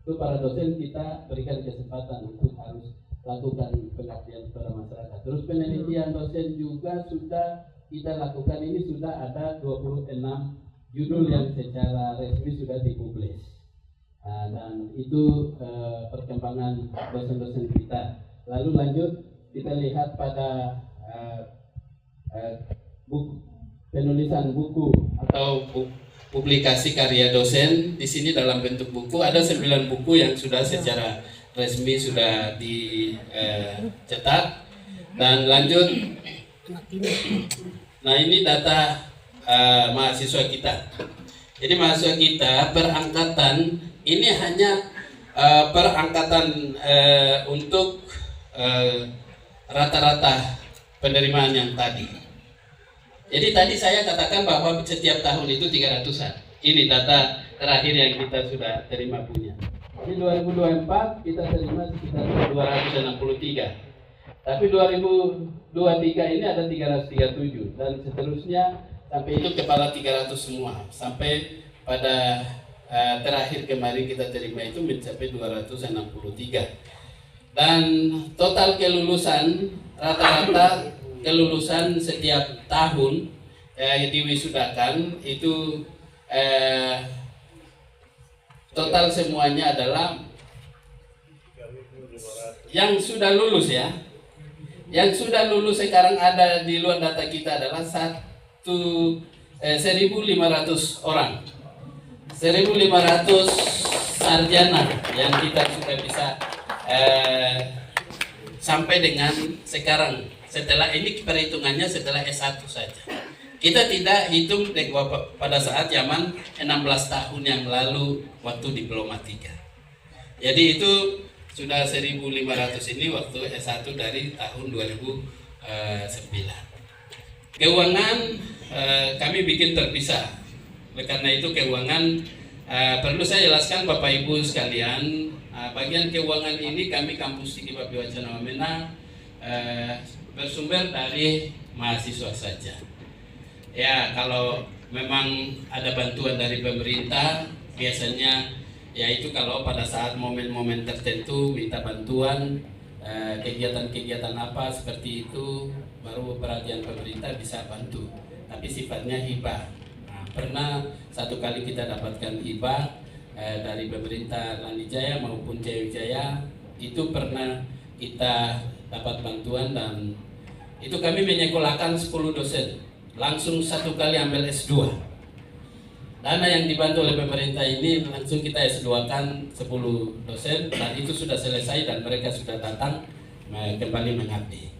Itu para dosen kita berikan kesempatan untuk harus lakukan pengabdian kepada masyarakat. Terus penelitian dosen juga sudah kita lakukan, ini sudah ada 26 judul yang secara resmi sudah dipublis. Dan itu perkembangan dosen-dosen kita. Lalu lanjut kita lihat pada penulisan buku atau publikasi karya dosen. Di sini dalam bentuk buku ada 9 buku yang sudah secara resmi sudah dicetak. Dan lanjut, nah ini data mahasiswa kita. Jadi mahasiswa kita per angkatan ini hanya per angkatan untuk rata-rata penerimaan yang tadi. Jadi tadi saya katakan bahwa setiap tahun itu 300-an. Ini data terakhir yang kita sudah terima punya. Di 2024 kita terima sekitar 263. Tapi 2023 ini ada 337 dan seterusnya sampai itu kepala 300 semua. Sampai pada terakhir kemarin kita terima itu mencapai 263. Dan total kelulusan rata-rata kelulusan setiap tahun diwisudakan itu total semuanya adalah yang sudah lulus ya. Yang sudah lulus sekarang ada di luar data kita adalah 1.500 orang. 1.500 sarjana yang kita sudah bisa sampai dengan sekarang. Setelah ini perhitungannya setelah S1 saja. Kita tidak hitung pada saat zaman 16 tahun yang lalu waktu diploma 3. Jadi itu sudah 1.500 ini waktu S1 dari tahun 2009. Keuangan kami bikin terpisah. Oleh karena itu keuangan perlu saya jelaskan Bapak Ibu sekalian, bagian keuangan ini kami Kampus Tinggi Papi Wacana Wamena bersumber dari mahasiswa saja. Ya, kalau memang ada bantuan dari pemerintah, biasanya yaitu kalau pada saat momen-momen tertentu minta bantuan, kegiatan-kegiatan apa seperti itu, baru perhatian pemerintah bisa bantu. Tapi sifatnya hibah. Pernah satu kali kita dapatkan hibah dari pemerintah Lanijaya maupun Jayawijaya, itu pernah kita dapat bantuan dan itu kami menyekolahkan 10 dosen, langsung satu kali ambil S2. Dana yang dibantu oleh pemerintah ini langsung kita S2-kan 10 dosen dan itu sudah selesai dan mereka sudah datang kembali mengabdi.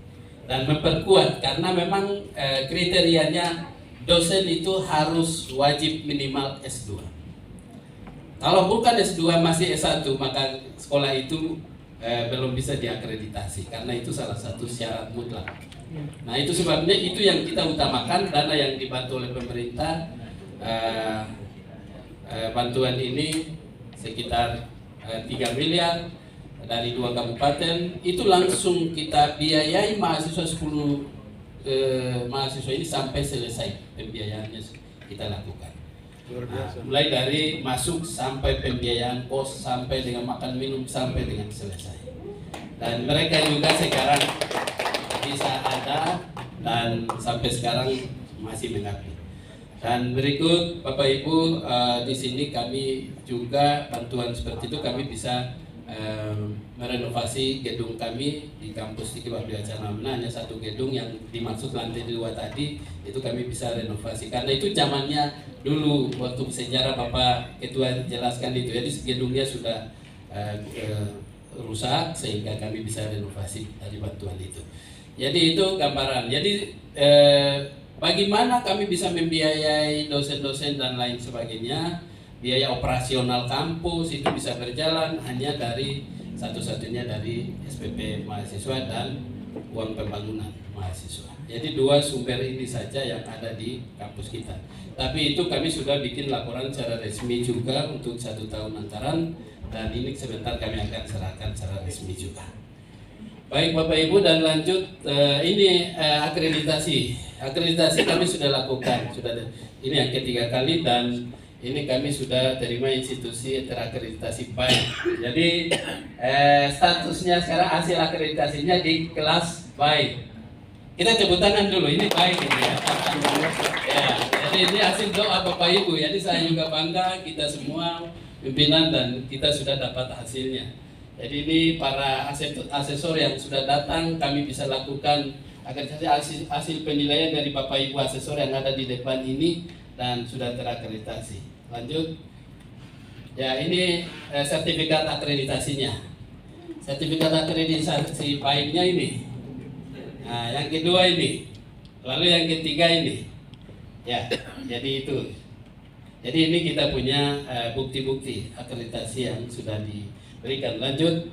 Dan memperkuat karena memang kriterianya dosen itu harus wajib minimal S2. Kalau bukan S2 masih S1 maka sekolah itu belum bisa diakreditasi karena itu salah satu syarat mutlak. Nah itu sebabnya itu yang kita utamakan, dana yang dibantu oleh pemerintah bantuan ini sekitar 3 miliar dari 2 kabupaten itu langsung kita biayai mahasiswa 10 mahasiswa ini sampai selesai pembiayaannya kita lakukan. Mulai dari masuk sampai pembiayaan kos sampai dengan makan minum sampai dengan selesai. Dan mereka juga sekarang bisa ada dan sampai sekarang masih mengabdi. Dan berikut Bapak Ibu di sini kami juga bantuan seperti itu kami bisa merenovasi gedung kami di Kampus Tinggi Papi Wacana Wamena. Hanya satu gedung yang dimaksud lantai 2 tadi itu kami bisa renovasi karena itu zamannya dulu waktu sejarah Bapak Ketua jelaskan itu, jadi gedungnya sudah rusak sehingga kami bisa renovasi dari bantuan itu. Jadi itu gambaran. Jadi bagaimana kami bisa membiayai dosen-dosen dan lain sebagainya. Biaya operasional kampus itu bisa berjalan hanya dari satu-satunya dari SPP mahasiswa dan uang pembangunan mahasiswa. Jadi 2 sumber ini saja yang ada di kampus kita. Tapi itu kami sudah bikin laporan secara resmi juga untuk 1 tahun anggaran, dan ini sebentar kami akan serahkan secara resmi juga. Baik Bapak Ibu, dan lanjut ini akreditasi. Akreditasi kami sudah lakukan, ini yang ketiga kali, dan ini kami sudah terima institusi terakreditasi baik. Jadi statusnya sekarang hasil akreditasinya di kelas baik. Kita tepuk tangan dulu, ini baik ini ya. Ya, jadi ini hasil doa Bapak Ibu. Jadi saya juga bangga, kita semua pimpinan dan kita sudah dapat hasilnya. Jadi ini para asesor yang sudah datang, kami bisa lakukan akreditasi hasil penilaian dari Bapak Ibu asesor yang ada di depan ini dan sudah terakreditasi. Lanjut. Ya, ini sertifikat akreditasinya. Sertifikat akreditasi baiknya ini. Nah, yang kedua ini. Lalu yang ketiga ini. Ya, jadi itu. Jadi ini kita punya bukti-bukti akreditasi yang sudah diberikan. Lanjut.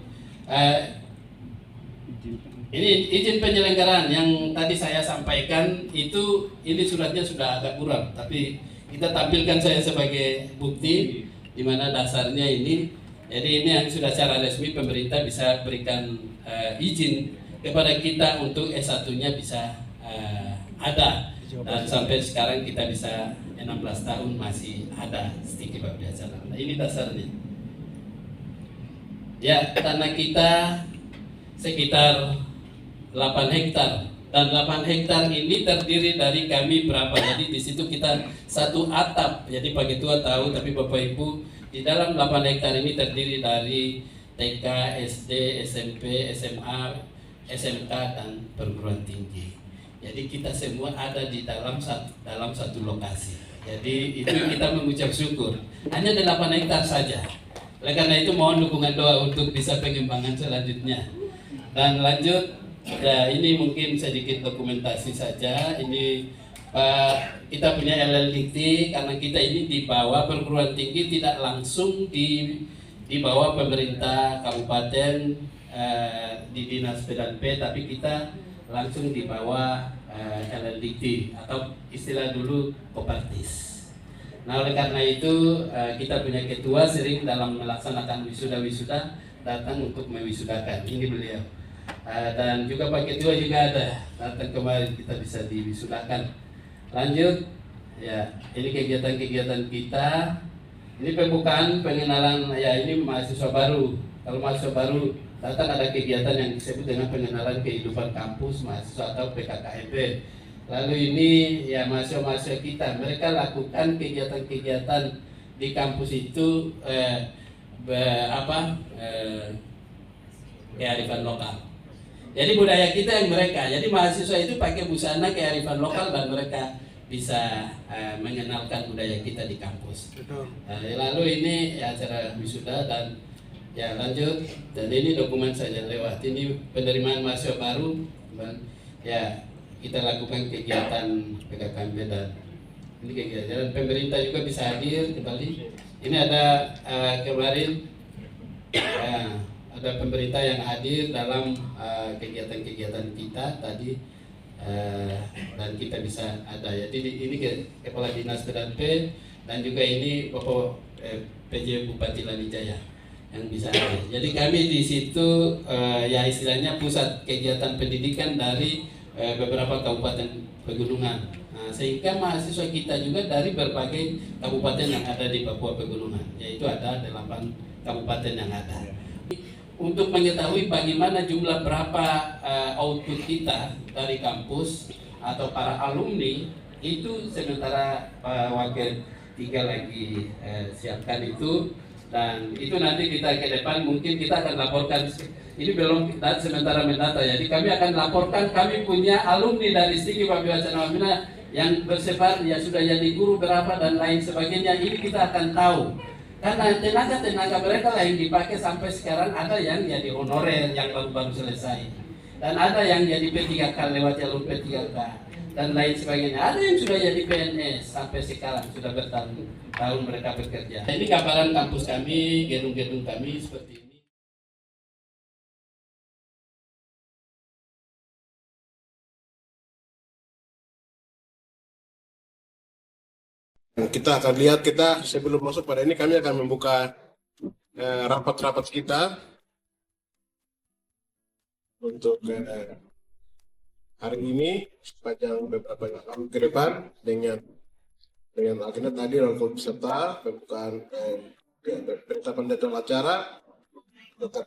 Ini izin penyelenggaraan yang tadi saya sampaikan itu, ini suratnya sudah agak kurang, tapi kita tampilkan saya sebagai bukti di mana dasarnya ini. Jadi ini yang sudah secara resmi pemerintah bisa berikan izin kepada kita untuk S1-nya bisa ada, dan sampai sekarang kita bisa 16 tahun masih ada stiki biasa. Nah, ini dasarnya. Ya, tanah kita sekitar 8 hektar, dan 8 hektar ini terdiri dari kami berapa. Jadi di situ kita 1 atap. Jadi Pak Ketua tahu, tapi Bapak Ibu, di dalam 8 hektar ini terdiri dari TK, SD, SMP, SMA, SMK dan perguruan tinggi. Jadi kita semua ada di dalam satu lokasi. Jadi itu kita mengucap syukur. Hanya 8 hektar saja. Oleh karena itu mohon dukungan doa untuk bisa pengembangan selanjutnya. Dan lanjut, ya ini mungkin sedikit dokumentasi saja. Ini kita punya LLDT, karena kita ini di bawah perguruan tinggi, tidak langsung di bawah pemerintah kabupaten di Dinas PDP, tapi kita langsung di bawah LLDT atau istilah dulu Kopartis. Nah, oleh karena itu kita punya ketua sering dalam melaksanakan wisuda-wisuda datang untuk mewisudakan. Ini beliau. Dan juga Pak Ketua juga ada datang kemarin, kita bisa diwisudakan. Lanjut, ya ini kegiatan-kegiatan kita. Ini pembukaan pengenalan, ya ini mahasiswa baru. Kalau mahasiswa baru datang ada kegiatan yang disebut dengan pengenalan kehidupan kampus mahasiswa atau PKKMP. Lalu ini ya mahasiswa-mahasiswa kita, mereka lakukan kegiatan-kegiatan di kampus itu kearifan lokal. Jadi budaya kita yang mereka, jadi mahasiswa itu pakai busana kearifan lokal dan mereka bisa mengenalkan budaya kita di kampus. Lalu ini ya acara wisuda dan ya lanjut, dan ini dokumen saja lewat. Ini penerimaan mahasiswa baru, ya kita lakukan kegiatan PKKMB dan ini kegiatan, dan pemerintah juga bisa hadir kembali. Ini ada kemarin ada pemerintah yang hadir dalam kegiatan-kegiatan kita tadi, dan kita bisa ada. Jadi ini Kepala Dinas PDP dan juga ini Bapak PJ Bupati Lanijaya yang bisa hadir. Jadi kami di situ ya istilahnya pusat kegiatan pendidikan dari beberapa kabupaten pegunungan. Nah, sehingga mahasiswa kita juga dari berbagai kabupaten yang ada di Papua Pegunungan, yaitu ada 8 kabupaten yang ada. Untuk mengetahui bagaimana jumlah berapa output kita dari kampus atau para alumni, itu sementara Pak Wakil 3 lagi siapkan itu, dan itu nanti kita ke depan mungkin kita akan laporkan. Ini belum sementara mendata, jadi kami akan laporkan kami punya alumni dari Stiki Papua Wacana Wamena yang bersebar, ya sudah jadi guru berapa dan lain sebagainya. Ini kita akan tahu. Karena tenaga mereka lah yang dipakai sampai sekarang, ada yang jadi honorer yang baru-baru selesai, dan ada yang jadi P3K lewat jalur P3K dan lain sebagainya. Ada yang sudah jadi PNS sampai sekarang, sudah bertahun-tahun mereka bekerja. Ini gambaran kampus kami, gedung-gedung kami seperti ini. Kita akan lihat, sebelum masuk pada ini kami akan membuka rapat-rapat kita untuk hari ini sepanjang beberapa tahun ke depan dengan agenda tadi rangkul peserta, pembukaan penetapan jadwal acara, tata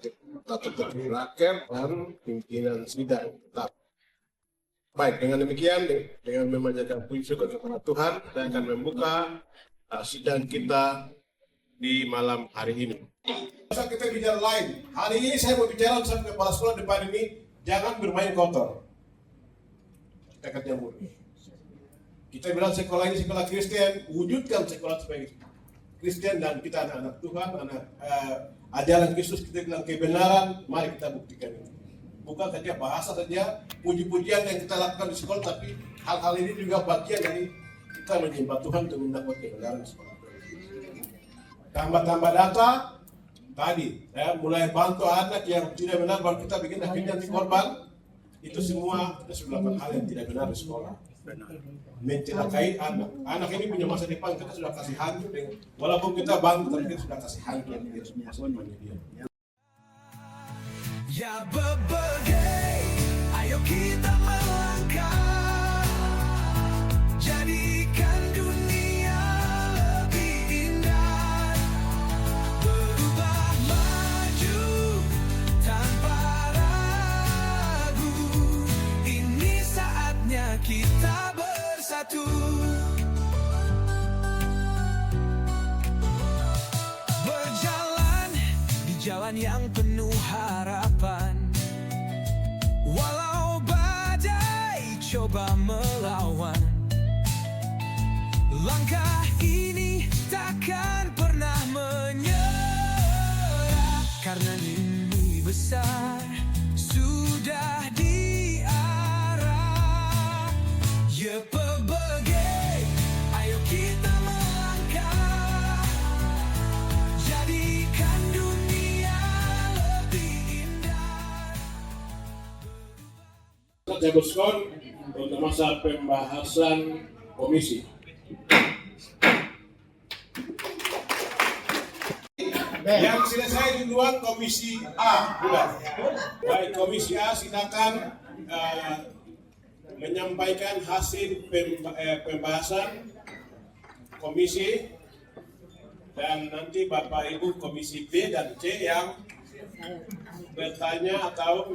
tertib raker dan pimpinan sidang tetap. Baik, dengan demikian, dengan memanjatkan puji syukur kepada Tuhan, saya akan membuka sidang kita di malam hari ini. Masa kita bicara lain, hari ini saya mau bicara sama kepala sekolah depan ini, jangan bermain kotor. Kita akan nyambung. Kita bilang sekolah ini sekolah Kristen, wujudkan sekolah sebagai Kristen dan kita anak-anak Tuhan, ajaran Kristus, kita bilang kebenaran, mari kita buktikan itu. Bukan saja bahasa saja, puji-pujian yang kita lakukan di sekolah, tapi hal-hal ini juga bagian dari kita menyembah Tuhan untuk mendapat kebenaran di sekolah. Tambah-tambah data, tadi saya mulai bantu anak yang tidak benar, baru kita bikin akhirnya di korban. Itu semua kita sudah melakukan hal yang tidak benar di sekolah. Mencelakai anak. Anak ini punya masa depan, kita sudah kasih hancur. Walaupun kita bantu, tapi kita sudah kasih hancur masa depannya dia. Ya berbagai, ayo kita melangkah, jadikan dunia lebih indah, berubah maju tanpa ragu, ini saatnya kita bersatu. Berjalan di jalan yang penuh harapan, walau badai coba melawan, langkah ini takkan pernah menyerah, karena mimpi besar sudah diarah. Ya berbagai, ayo kita melangkah, jadikan dunia lebih indah. Saya berskon untuk masa pembahasan komisi. Yang selesai duluan komisi A, sudah. Baik, komisi A silakan menyampaikan hasil pembahasan komisi, dan nanti Bapak Ibu komisi B dan C yang bertanya atau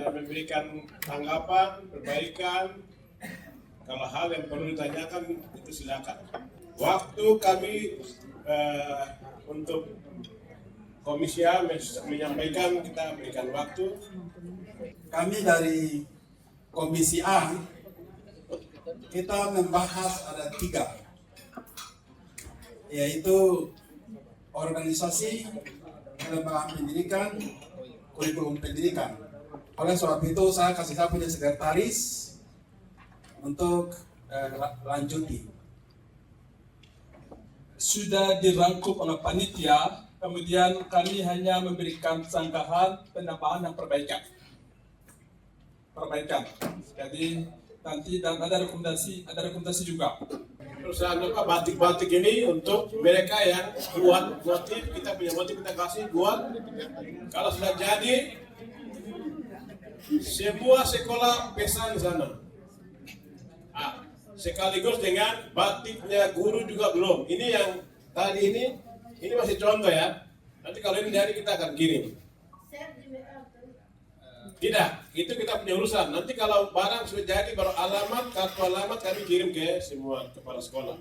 memberikan tanggapan, perbaikan, kalau hal yang perlu ditanyakan itu silakan. Waktu kami untuk komisi A menyampaikan, kita berikan waktu. Kami dari komisi A, kita membahas ada 3, yaitu organisasi, pengembangan pendidikan, kurikulum pendidikan. Oleh sebab itu saya punya sekretaris untuk lanjuti. Sudah dirangkum oleh panitia, kemudian kami hanya memberikan sanggahan, penambahan dan perbaikan. Jadi nanti dan ada rekomendasi juga. Perusahaan batik-batik ini untuk mereka yang buat motif, kita punya motif, kita kasih buat. Kalau sudah jadi, sebuah sekolah pesan sana. Sekaligus dengan batiknya guru juga belum. Ini yang tadi ini masih contoh ya. Nanti kalau ini jadi kita akan kirim. Tidak, itu kita punya urusan. Nanti kalau barang sudah jadi, baru kartu alamat kami kirim ke semua kepala sekolah.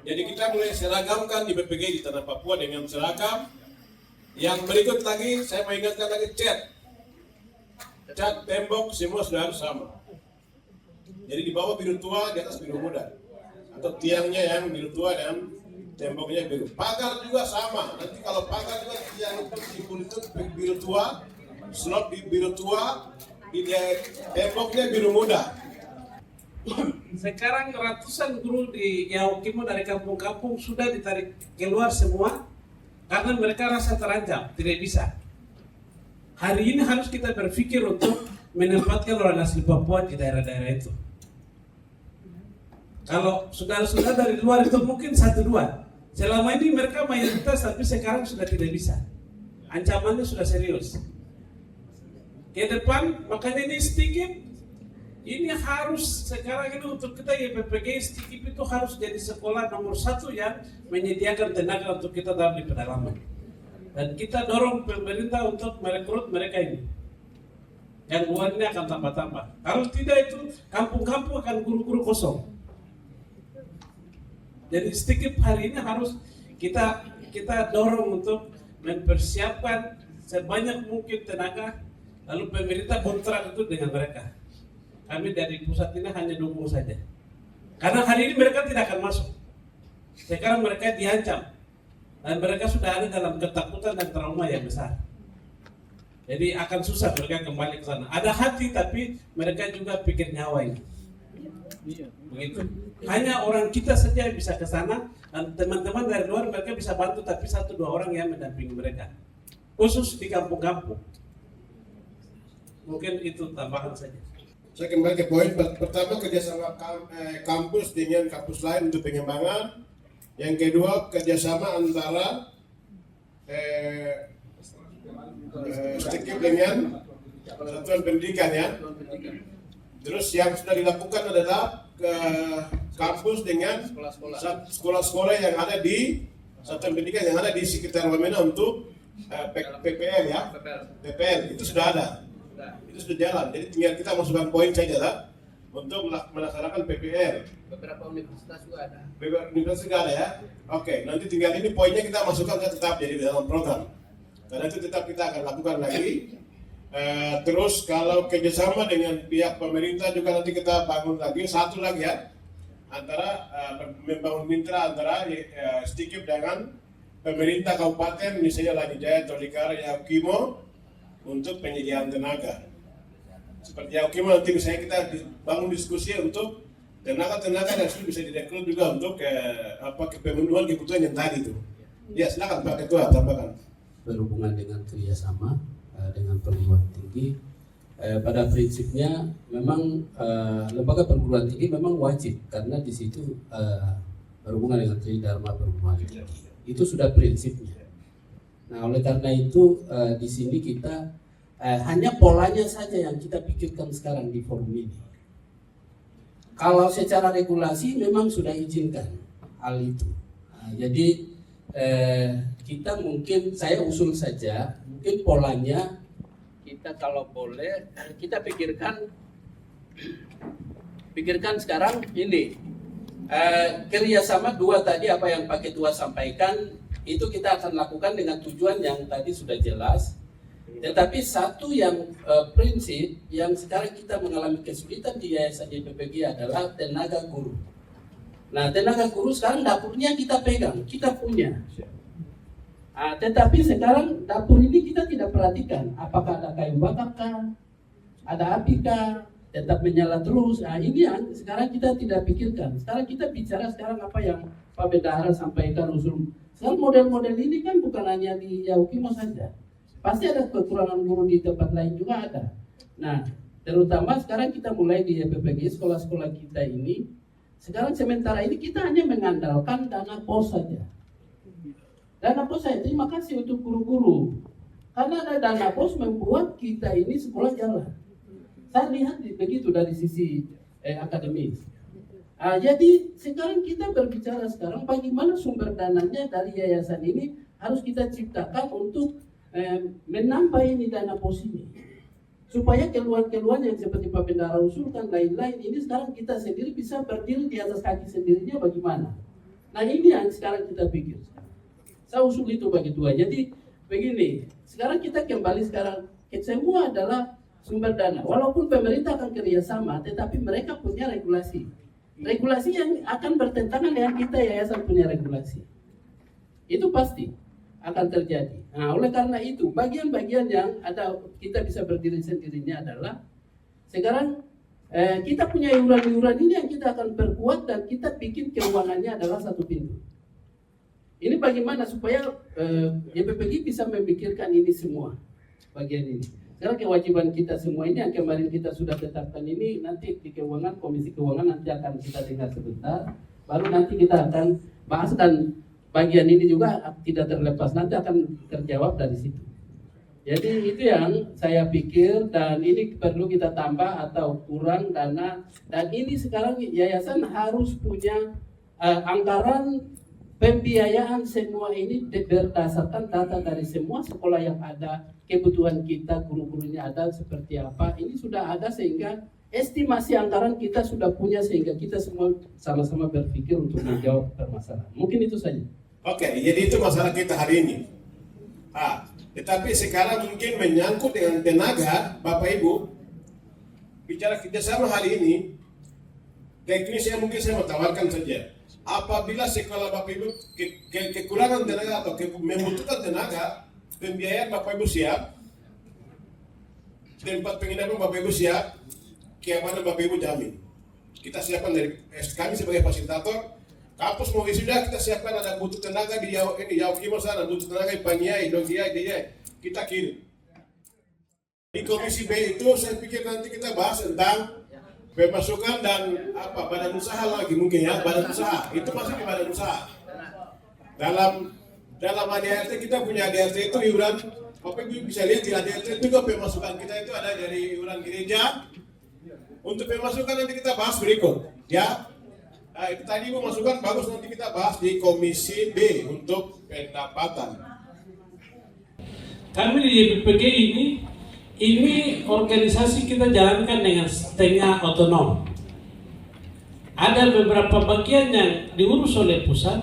Jadi kita mulai seragamkan di BPG di Tanah Papua dengan seragam. Yang berikut lagi, saya mau ingatkan lagi cat tembok semua sudah harus sama. Jadi di bawah biru tua, di atas biru muda. Atau tiangnya yang biru tua dan temboknya biru. Pagar juga sama. Nanti kalau pagar juga tiang itu biru tua, slot biru tua, di temboknya biru muda. Sekarang ratusan guru di Yaukimo dari kampung-kampung sudah ditarik keluar semua karena mereka rasa terancam, tidak bisa. Hari ini harus kita berpikir untuk menempatkan orang asli Papua di daerah-daerah itu. Kalau saudara-saudara dari luar itu mungkin 1-2. Selama ini mereka mayoritas, tapi sekarang sudah tidak bisa. Ancamannya sudah serius. Ke depan, makanya ini sedikit, ini harus sekarang ini untuk kita YPPG Stikip itu harus jadi sekolah nomor 1 yang menyediakan tenaga untuk kita dalam di pedalaman. Dan kita dorong pemerintah untuk merekrut mereka ini. Yang uangnya akan tambah-tambah. Kalau tidak itu kampung-kampung akan guru-guru kosong. Jadi Stikip hari ini harus kita dorong untuk mempersiapkan sebanyak mungkin tenaga, lalu pemerintah kontrak itu dengan mereka. Kami dari pusat ini hanya dukung saja. Karena hari ini mereka tidak akan masuk. Sekarang mereka diancam. Dan mereka sudah ada dalam ketakutan dan trauma yang besar. Jadi akan susah mereka kembali ke sana. Ada hati tapi mereka juga pikir nyawa ini. Begitu. Hanya orang kita saja yang bisa ke sana, dan teman-teman dari luar mereka bisa bantu, tapi 1-2 orang yang mendampingi mereka. Khusus di kampung-kampung. Mungkin itu tambahan saja. Saya kembali ke poin pertama, kerjasama kampus dengan kampus lain untuk pengembangan. Yang kedua, kerjasama antara Stikip dengan satuan pendidikan ya. Terus yang sudah dilakukan adalah ke kampus dengan sekolah-sekolah yang ada di satuan pendidikan yang ada di sekitar Wamena untuk PPL ya. PPL itu sudah ada. Itu sudah jalan. Jadi tinggal kita masukkan poin saja lah untuk melaksanakan PPL. Beberapa universitas juga ada. Beberapa universitas juga ada ya. Oke, nanti tinggal ini poinnya kita masukkan tetap jadi dalam program. Karena itu tetap kita akan lakukan lagi. Terus kalau kerjasama dengan pihak pemerintah juga nanti kita bangun lagi, satu lagi ya, antara membangun mitra antara Stikip dengan pemerintah kabupaten, misalnya Lanijaya, Tolikara, Yaukimo untuk penyediaan tenaga. Seperti Yaukimo nanti misalnya kita bangun diskusi untuk tenaga-tenaga yang sudah bisa direkrut juga untuk kepemenuhan kebutuhan yang tadi itu. Ya silakan Pak Ketua tambahkan. Berhubungan dengan kerjasama dengan perguruan tinggi, pada prinsipnya memang lembaga perguruan tinggi memang wajib karena di situ berhubungan dengan Tridharma perguruan tinggi. Itu sudah prinsipnya. Nah, oleh karena itu di sini kita hanya polanya saja yang kita pikirkan sekarang di forum ini. Kalau secara regulasi memang sudah izinkan hal itu. Nah, jadi kita mungkin saya usul saja, mungkin polanya kita kalau boleh kita pikirkan sekarang ini kerjasama 2 tadi apa yang Pak Ketua sampaikan itu kita akan lakukan dengan tujuan yang tadi sudah jelas. Tetapi satu yang prinsip yang sekarang kita mengalami kesulitan di Yayasan YPPG adalah tenaga guru. Nah, tenaga guru sekarang dapurnya kita pegang, kita punya. Tetapi sekarang dapur ini kita tidak perhatikan. Apakah ada kayu bakar kah? Ada api kah? Tetap menyala terus. Nah, ini yang sekarang kita tidak pikirkan. Sekarang kita bicara sekarang apa yang Pak Bendahara sampaikan usul. Sekarang model-model ini kan bukan hanya di Yaukimo saja. Pasti ada kekurangan guru di tempat lain juga ada. Nah, terutama sekarang kita mulai di YPPG, sekolah-sekolah kita ini. Sekarang sementara ini kita hanya mengandalkan dana POS saja. Dana POS saya terima kasih untuk guru-guru. Karena ada dana POS membuat kita ini sekolah jalan. Saya lihat begitu dari sisi akademis. Jadi sekarang kita berbicara sekarang bagaimana sumber dananya dari yayasan ini harus kita ciptakan untuk menambah ini dana POS ini. Supaya keluhan-keluhan yang seperti Pak Bendahara usulkan lain-lain ini sekarang kita sendiri bisa berdiri di atas kaki sendirinya bagaimana. Nah ini yang sekarang kita pikir. Saya usul itu bagi 2. Jadi begini, sekarang kita kembali sekarang semua adalah sumber dana. Walaupun pemerintah akan kerjasama, tetapi mereka punya regulasi. Regulasi yang akan bertentangan dengan kita yayasan punya regulasi. Itu pasti akan terjadi. Nah, oleh karena itu, bagian-bagian yang ada kita bisa berdiri sendirinya adalah sekarang kita punya iuran-iuran ini yang kita akan perkuat dan kita bikin keuangannya adalah satu pintu. Ini bagaimana supaya YPPG bisa memikirkan ini semua bagian ini. Sekarang kewajiban kita semua ini yang kemarin kita sudah tetapkan ini, nanti di keuangan, komisi keuangan nanti akan kita dengar sebentar, baru nanti kita akan bahas, dan bagian ini juga tidak terlepas, nanti akan terjawab dari situ. Jadi itu yang saya pikir, dan ini perlu kita tambah atau kurang dana, dan ini sekarang yayasan harus punya anggaran pembiayaan semua ini berdasarkan data dari semua sekolah yang ada, kebutuhan kita, guru-gurunya ada seperti apa, ini sudah ada, sehingga estimasi anggaran kita sudah punya, sehingga kita semua sama-sama berpikir untuk menjawab permasalahan. Mungkin itu saja. Oke, jadi itu masalah kita hari ini. Tetapi sekarang mungkin menyangkut dengan tenaga, Bapak Ibu, bicara kerjasama hari ini, teknisnya mungkin saya mau tawarkan saja. Apabila sekolah Bapak Ibu kekurangan tenaga atau membutuhkan tenaga, pembiayaan Bapak Ibu siap, tempat penginapan Bapak Ibu siap, keamanan Bapak Ibu jamin. Kita siapkan dari kami sebagai fasilitator, kampus mau wisuda kita siapkan, ada butuh tenaga di Jauh Kimo sana, butuh tenaga di Panyai, Dogiai, kita kirim. Di komisi B itu saya pikir nanti kita bahas tentang pemasukan dan badan usaha lagi mungkin ya, badan usaha itu masih di badan usaha. Dalam ADRT kita punya ADRT itu iuran, Bapak Ibu bisa lihat di ADRT juga pemasukan kita itu ada dari iuran gereja. Untuk pemasukan nanti kita bahas berikut ya. Itu tadi Ibu masukan bagus, nanti kita bahas di komisi B untuk pendapatan. Kami di BPG ini organisasi kita jalankan dengan setengah otonom. Ada beberapa bagian yang diurus oleh pusat,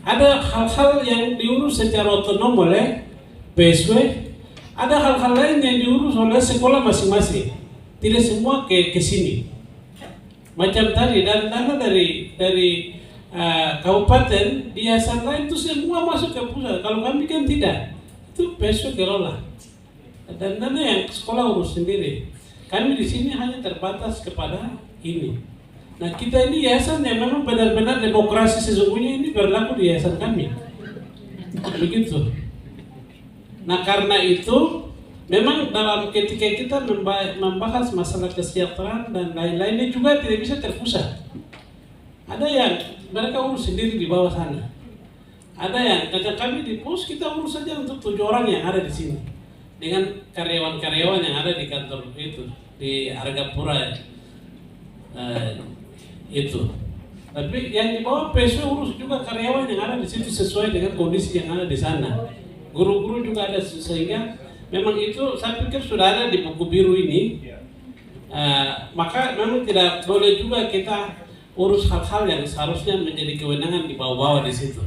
ada hal-hal yang diurus secara otonom oleh PSW, ada hal-hal lain yang diurus oleh sekolah masing-masing. Tidak semua ke sini. Macam tadi, dan dana dari kabupaten, di yayasan lain itu semua masuk ke pusat. Kalau kami kan tidak, itu PSW kelola. Dan dana yang sekolah urus sendiri. Kami di sini hanya terbatas kepada ini. Nah, kita ini yayasan yang memang benar-benar demokrasi sesungguhnya ini berlaku di yayasan kami. Begitu. Nah, karena itu memang dalam ketika kita membahas masalah kesejahteraan dan lain-lainnya juga tidak bisa terpusat. Ada yang mereka urus sendiri di bawah sana. Ada yang kata kami di pos kita urus saja untuk 7 orang yang ada di sini. Dengan karyawan-karyawan yang ada di kantor itu, di Argapura itu. Tapi yang di bawah PSW urus juga karyawan yang ada di situ sesuai dengan kondisi yang ada di sana. Guru-guru juga ada, sehingga memang itu saya pikir sudah ada di buku biru ini. Maka memang tidak boleh juga kita urus hal-hal yang seharusnya menjadi kewenangan di bawah-bawah di situ.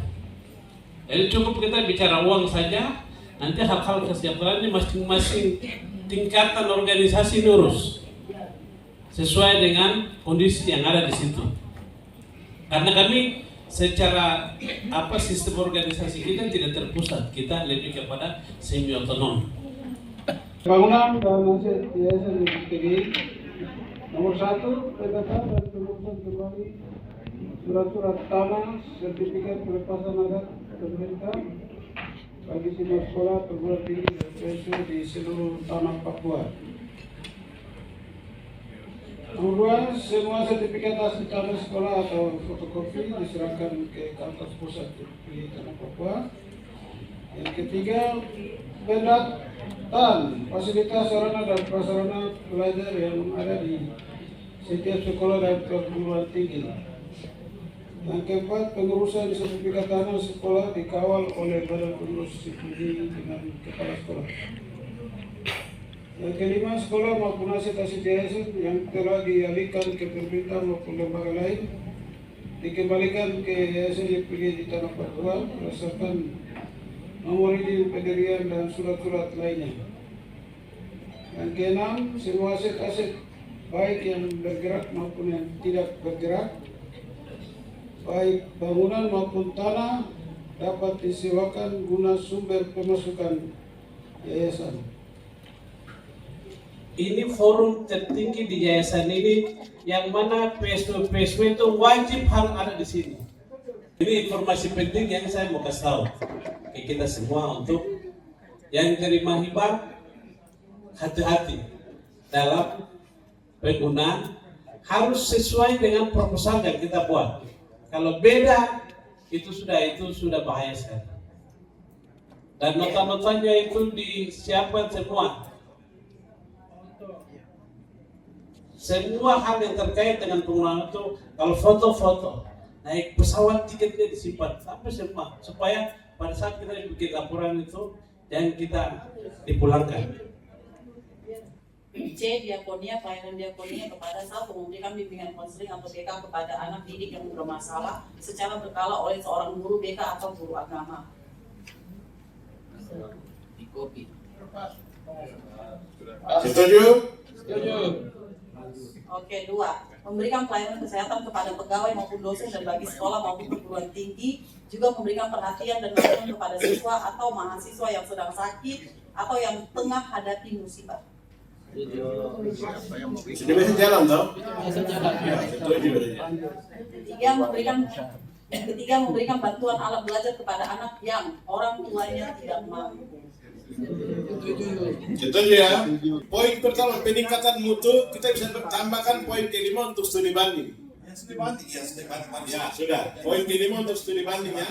Jadi cukup kita bicara uang saja. Nanti hal-hal kesejahteraan ini masing-masing tingkatan organisasi lurus sesuai dengan kondisi yang ada di situ. Karena kami secara sistem organisasi kita tidak terpusat, kita lebih kepada semi otonom. Bangunan dan aset yayasan BPG nomor 1, pendata dan pengurusan kembali surat-surat tanah, sertifikat pelepasan adat pemerintah bagi semua sekolah perguruan tinggi dan PSW di seluruh tanah Papua. Nomor 2, semua sertifikat asli tanah sekolah atau fotokopi diserahkan ke kantor pusat di tanah Papua. Yang ketiga, pendataan fasilitas sarana dan prasarana belajar yang ada di setiap sekolah dan perguruan tinggi. Yang keempat, pengurusan sertifikat tanah sekolah dikawal oleh badan pengurus SIPUDI dengan kepala sekolah. Yang kelima, sekolah maupun aset-aset yayasan yang telah dialihkan ke pemerintah maupun lembaga lain dikembalikan ke yayasan YPG di tanah Papua berdasarkan nomor izin pendirian dan surat-surat lainnya. Yang keenam, semua aset-aset baik yang bergerak maupun yang tidak bergerak, baik bangunan maupun tanah, dapat disewakan guna sumber pemasukan yayasan. Ini forum tertinggi di yayasan ini, yang mana PSW itu wajib harus ada di sini. Ini informasi penting yang saya mau kasih tahu ke kita semua untuk yang terima hibah hati-hati dalam penggunaan, harus sesuai dengan proposal yang kita buat. Kalau beda, itu sudah bahaya sekali. Dan nota-notanya itu disiapkan semua. Semua hal yang terkait dengan penggunaan itu, kalau foto-foto, naik pesawat tiketnya disimpan sampai semua, supaya pada saat kita bikin laporan itu dan kita dipulangkan. C. Diakonia, pelayanan diakonia kepada satu, memberikan bimbingan konseling atau BK kepada anak didik yang bermasalah secara berkala oleh seorang guru BK atau guru agama. Di kopi. Setuju? Setuju. Oke, 2. Memberikan pelayanan kesehatan kepada pegawai maupun dosen dan bagi sekolah maupun perguruan tinggi, juga memberikan perhatian dan bantuan kepada siswa atau mahasiswa yang sedang sakit atau yang tengah hadapi musibah. Sudah bisa jalan toh? Ketiga, memberikan bantuan alat belajar kepada anak yang orang tuanya tidak mampu. Setuju ya? Poin pertama, peningkatan mutu, kita bisa tambahkan poin kelima untuk studi banding. Studi banding, studi banding. Ya, sudah. Poin kelima untuk studi banding ya.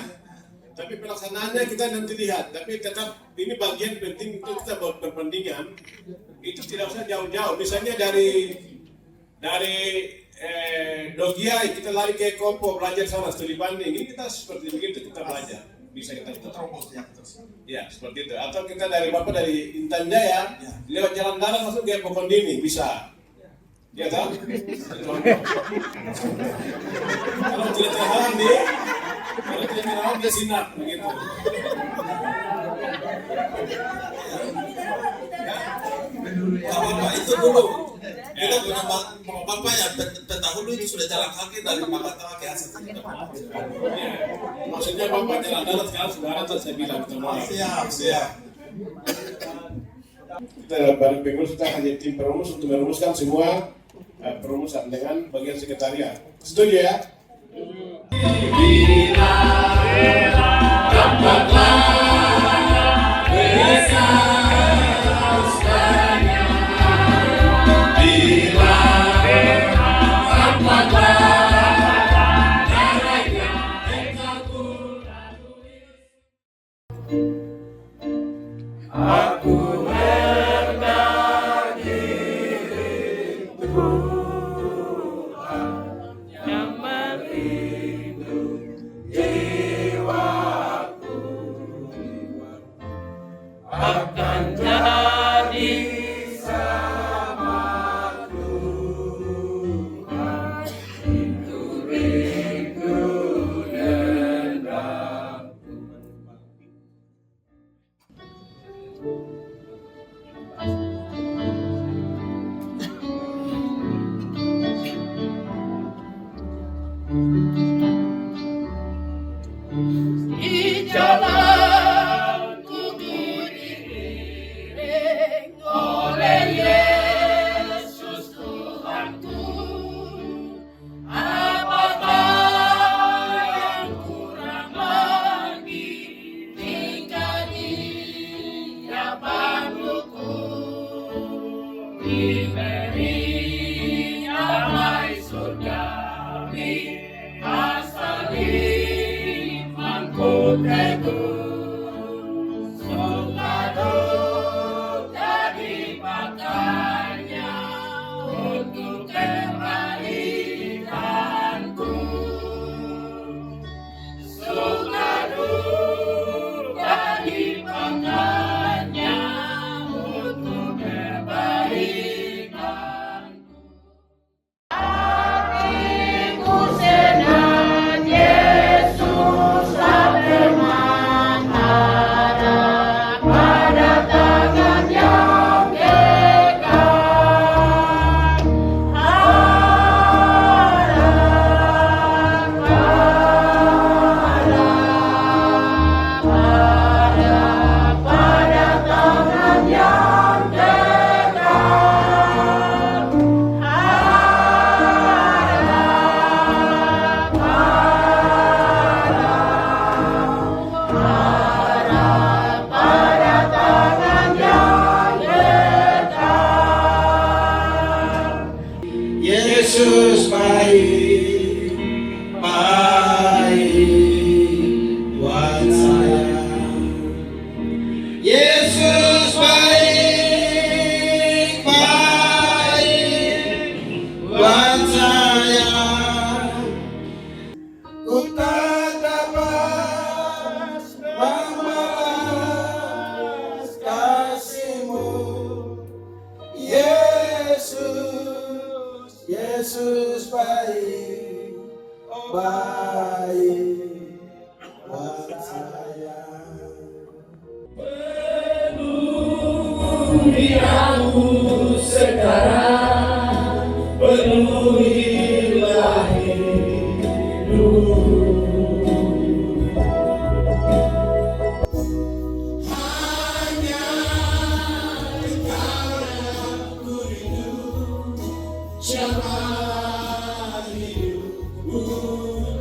Tapi pelaksanaannya kita nanti lihat. Tapi tetap ini bagian penting itu kita buat perbandingan. Itu tidak usah jauh-jauh. Misalnya dari Dogiai kita lari ke Kompo belajar sama studi banding. Ini kita seperti begitu kita belajar. Bisa kita terobos ya seperti itu. Atau kita dari Intan Jaya lewat jalan darat masuk ke Pokondini bisa. Ya kan? Kalau tidak terhalang di Sinak begitu. Bapak itu dulu. Kita punya bapak yang pendahulu itu sudah jalan kaki dari Makatama ke Asat. Maksudnya bapak jalan darat sekarang sudah ada saya bilang. Siap. Kita baru pengurus kita hanya tim perumus untuk merumuskan semua perumusan dengan bagian sekretariat. Setuju ya? Aku hendak dirimu yang melindungi jiwaku akan jadi sama Tuhan itu rindu dendamku. Di jalanku diiring oleh Yesus Tuhanku, apakah yang kurang lagi tinggal Dia bantuku, diberi damai surgawi asal imanku teguh, suka duka dipakainya untuk kebaikanku, suka duka dipakainya untuk kebaikanku. Hatiku senang Yesus telah Yesus baik, baik buat saya. Yesus baik, baik buat saya. Ku tak dapat membalas kasih-Mu, Yesus, Yesus baik, baik buat saya. Penuhi aku sekarang, penuhilah hidupku. Hanya Engkau yang ku rindu, siapa hidupku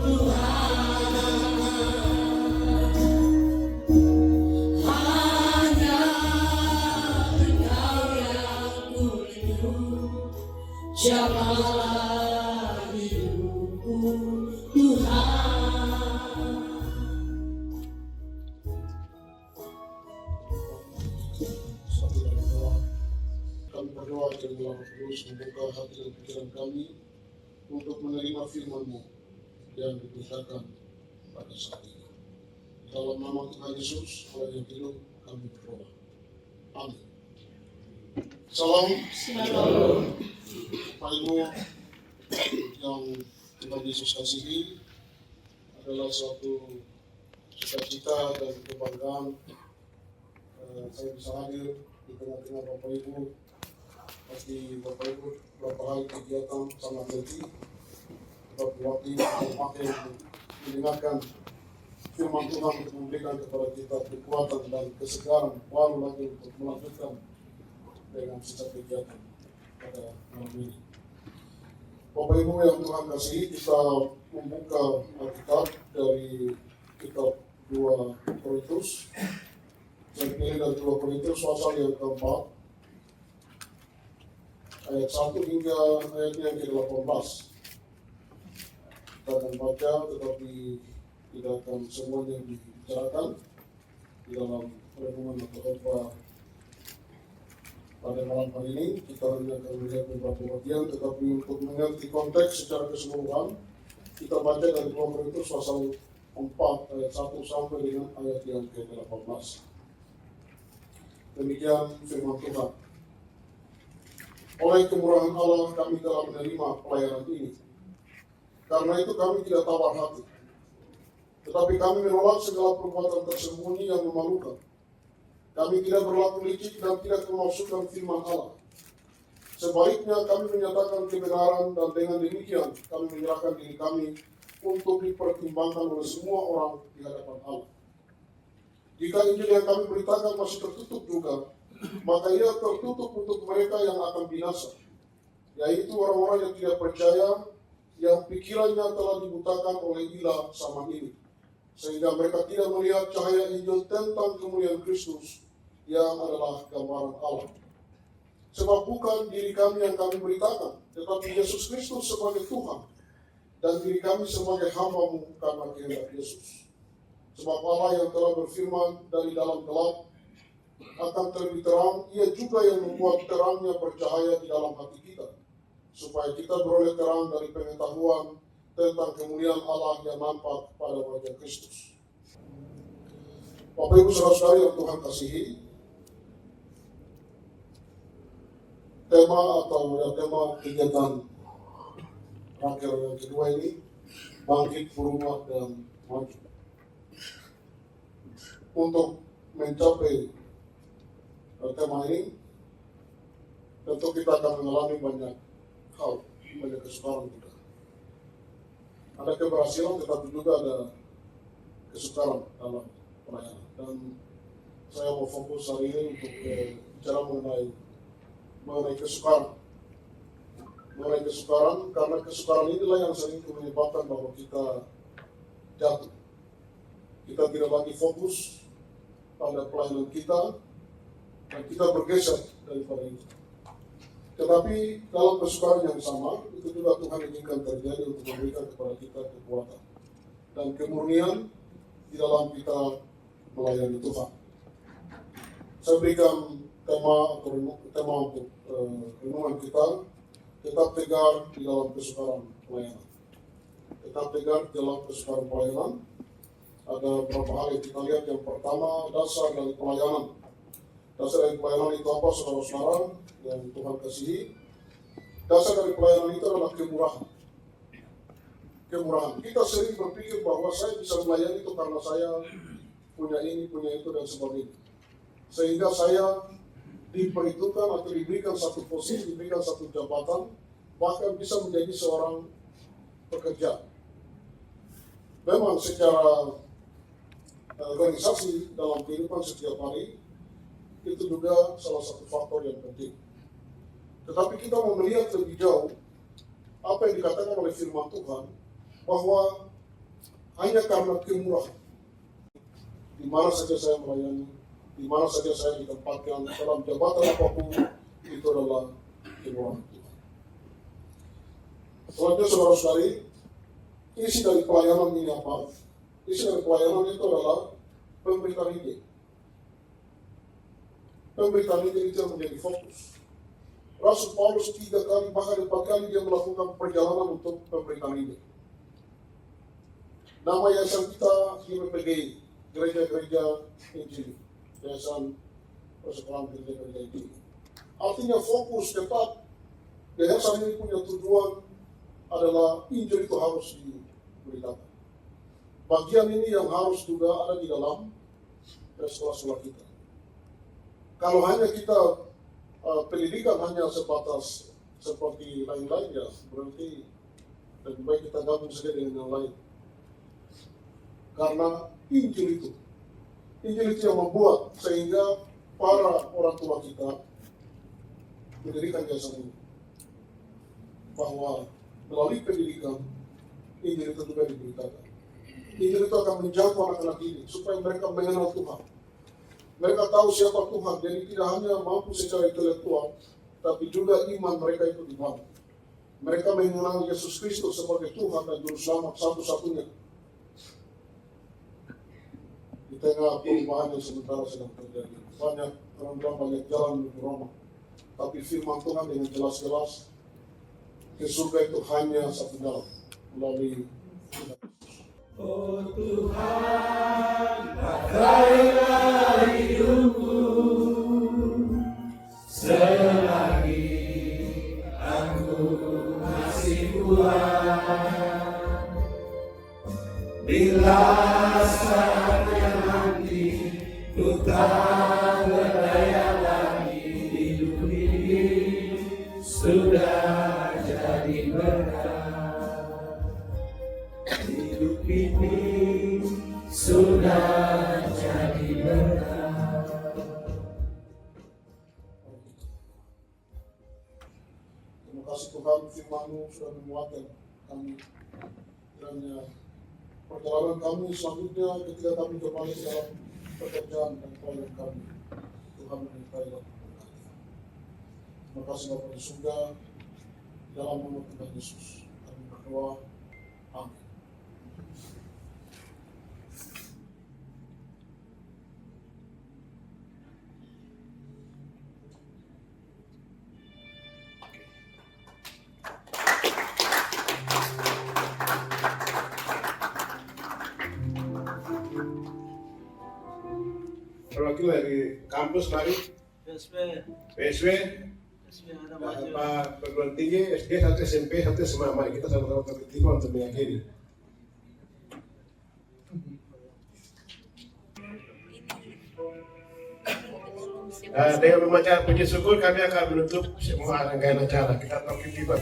Tuhan. Hanya Engkau yang ku rindu, siapa hidupku Tuhan. Kami berdoa dan dalam terus membuka hati dan pikiran kami untuk menerima firman-Mu yang diberitakan pada saat ini. Dalam nama Tuhan Yesus, Allah yang hidup, kami berdoa. Amin. Salam. Bapak Ibu yang Tuhan Yesus kasihi, adalah suatu cita-cita dan kebanggaan saya bisa hadir di tengah-tengah Bapak Ibu. Pasti Bapak Ibu beberapa hari kegiatan sangat letih, tetapi waktu ini dipakai untuk mendengarkan firman Tuhan untuk memberikan kepada kita kekuatan dan kesegaran baru lagi untuk melanjutkan dengan sisa kegiatan pada malam ini. Bapak Ibu yang Tuhan kasihi, kita membuka Alkitab dari kitab 2 Korintus. Saya pilih dari 2 Korintus pasal yang keempat, ayat 1 hingga ayatnya yang ke-18. Kita akan baca, tetapi tidak akan semuanya dibicarakan di dalam renungan atau khotbah pada malam hari ini. Kita hanya akan melihat beberapa bagian, tetapi untuk mengerti konteks secara keseluruhan, kita baca dari 2 Korintus pasal 4 ayat 1 sampai dengan ayat yang ke-18. Demikian firman Tuhan. Oleh kemurahan Allah kami telah menerima pelayanan ini. Karena itu kami tidak tawar hati. Tetapi kami menolak segala perbuatan tersembunyi yang memalukan. Kami tidak berlaku licik dan tidak memasukkan firman Allah. Sebaliknya kami menyatakan kebenaran dan dengan demikian kami menyerahkan diri kami untuk dipertimbangkan oleh semua orang di hadapan Allah. Jika Injil yang kami beritakan masih tertutup juga, maka ia tertutup untuk mereka yang akan binasa, yaitu orang-orang yang tidak percaya, yang pikirannya telah dibutakan oleh ilah zaman ini, sehingga mereka tidak melihat cahaya Injil tentang kemuliaan Kristus yang adalah gambaran Allah. Sebab bukan diri kami yang kami beritakan, tetapi Yesus Kristus sebagai Tuhan, dan diri kami sebagai hamba-Mu karena kehendak Yesus. Sebab Allah yang telah berfirman dari dalam gelap akan terbit terang, ia juga yang membuat terangnya bercahaya di dalam hati kita, supaya kita beroleh terang dari pengetahuan tentang kemuliaan Allah yang nampak pada wajah Kristus. Bapak Ibu saudara-saudari yang Tuhan kasihi, tema kegiatan raker yang kedua ini, bangkit, berubah, dan maju. Untuk mencapai tema ini, tentu kita akan mengalami banyak hal, banyak kesukaran juga. Ada keberhasilan, tetapi juga ada kesukaran dalam pelayanan. Dan saya mau fokus hari ini untuk bicara mengenai kesukaran. Mengenai kesukaran, karena kesukaran inilah yang sering menyebabkan bahwa kita jatuh. Kita tidak lagi fokus pada pelayanan kita, dan kita bergeser daripada itu. Tetapi dalam kesukaan yang sama, itu juga Tuhan inginkan terjadi untuk memberikan kepada kita kekuatan dan kemurnian di dalam kita melayani Tuhan. Saya berikan tema untuk renungan kita, tetap tegar di dalam kesukaan pelayanan. Tetap tegar di dalam kesukaan pelayanan. Ada beberapa hal yang kita lihat. Yang pertama, dasar dari pelayanan. Dasar dari pelayanan itu apa, saudara-saudara yang Tuhan kasihi? Dasar dari pelayanan itu adalah kemurahan. Kemurahan. Kita sering berpikir bahwa saya bisa melayani itu karena saya punya ini, punya itu, dan sebagainya. Sehingga saya diperhitungkan atau diberikan satu posisi, diberikan satu jabatan, bahkan bisa menjadi seorang pekerja. Memang secara organisasi dalam kehidupan setiap hari, itu juga salah satu faktor yang penting. Tetapi kita mau melihat lebih jauh apa yang dikatakan oleh firman Tuhan, bahwa hanya karena kemurahan, di mana saja saya melayani, di mana saja saya ditempatkan dalam jabatan apapun, itu adalah kemurahan Tuhan. Selanjutnya, saudara-saudari, isi dari pelayanan ini apa? Isi dari pelayanan itu adalah pemberitaan Injil. Pemberitaan Injil itu menjadi fokus. Rasul Paulus 3 kali, bahkan 4 kali dia melakukan perjalanan untuk pemberitaan Injil. Nama yayasan kita GPPGI, Gereja-Gereja Injil, Yayasan Persekutuan Gereja-Gereja Injil. Artinya fokus tetap, yayasan ini punya tujuan adalah Injil itu harus diberitakan. Bagian ini yang harus juga ada di dalam sekolah-sekolah kita. Kalau hanya kita pendidikan hanya sebatas seperti lain-lain, ya berarti lebih baik kita gabung saja dengan yang lain. Karena Injil itu yang membuat sehingga para orang tua kita mendirikan yayasan ini, bahwa melalui pendidikan Injil itu juga diberitakan. Injil itu akan menjangkau anak-anak ini supaya mereka mengenal Tuhan. Mereka tahu siapa Tuhan, jadi tidak hanya mampu secara intelektual, tapi juga iman mereka itu dibangun. Mereka mengenal Yesus Kristus sebagai Tuhan dan Juru Selamat satu-satunya. Di tengah perubahan yang sementara sedang terjadi, banyak orang bilang banyak jalan menuju Roma, tapi firman Tuhan dengan jelas-jelas, ke surga itu hanya satu jalan, melalui Oh Tuhan, pakailah hidupku selagi aku masih kuat. Bila saatnya nanti ku tak berdaya lagi, hidup ini sudah jadi berkah. Hidup ini sudah jadi berkah. Terima kasih Tuhan, firman-Mu sudah menguatkan kami. Kiranya perjalanan kami selanjutnya ketika kami kembali ke dalam pekerjaan dan pelayanan kami, Tuhan menyertai dan memberkati. Terima kasih Bapa di surga, dalam nama Tuhan Yesus kami berdoa. Amin. Perwakilan dari kampus mari. PSW. Pak perguruan tinggi, SD, satu SMP, satu SMA. Mari kita sama-sama bertiga untuk mengakhiri. Dengan membaca puji syukur kami akan menutup semua rangkaian acara. Kita tahu kita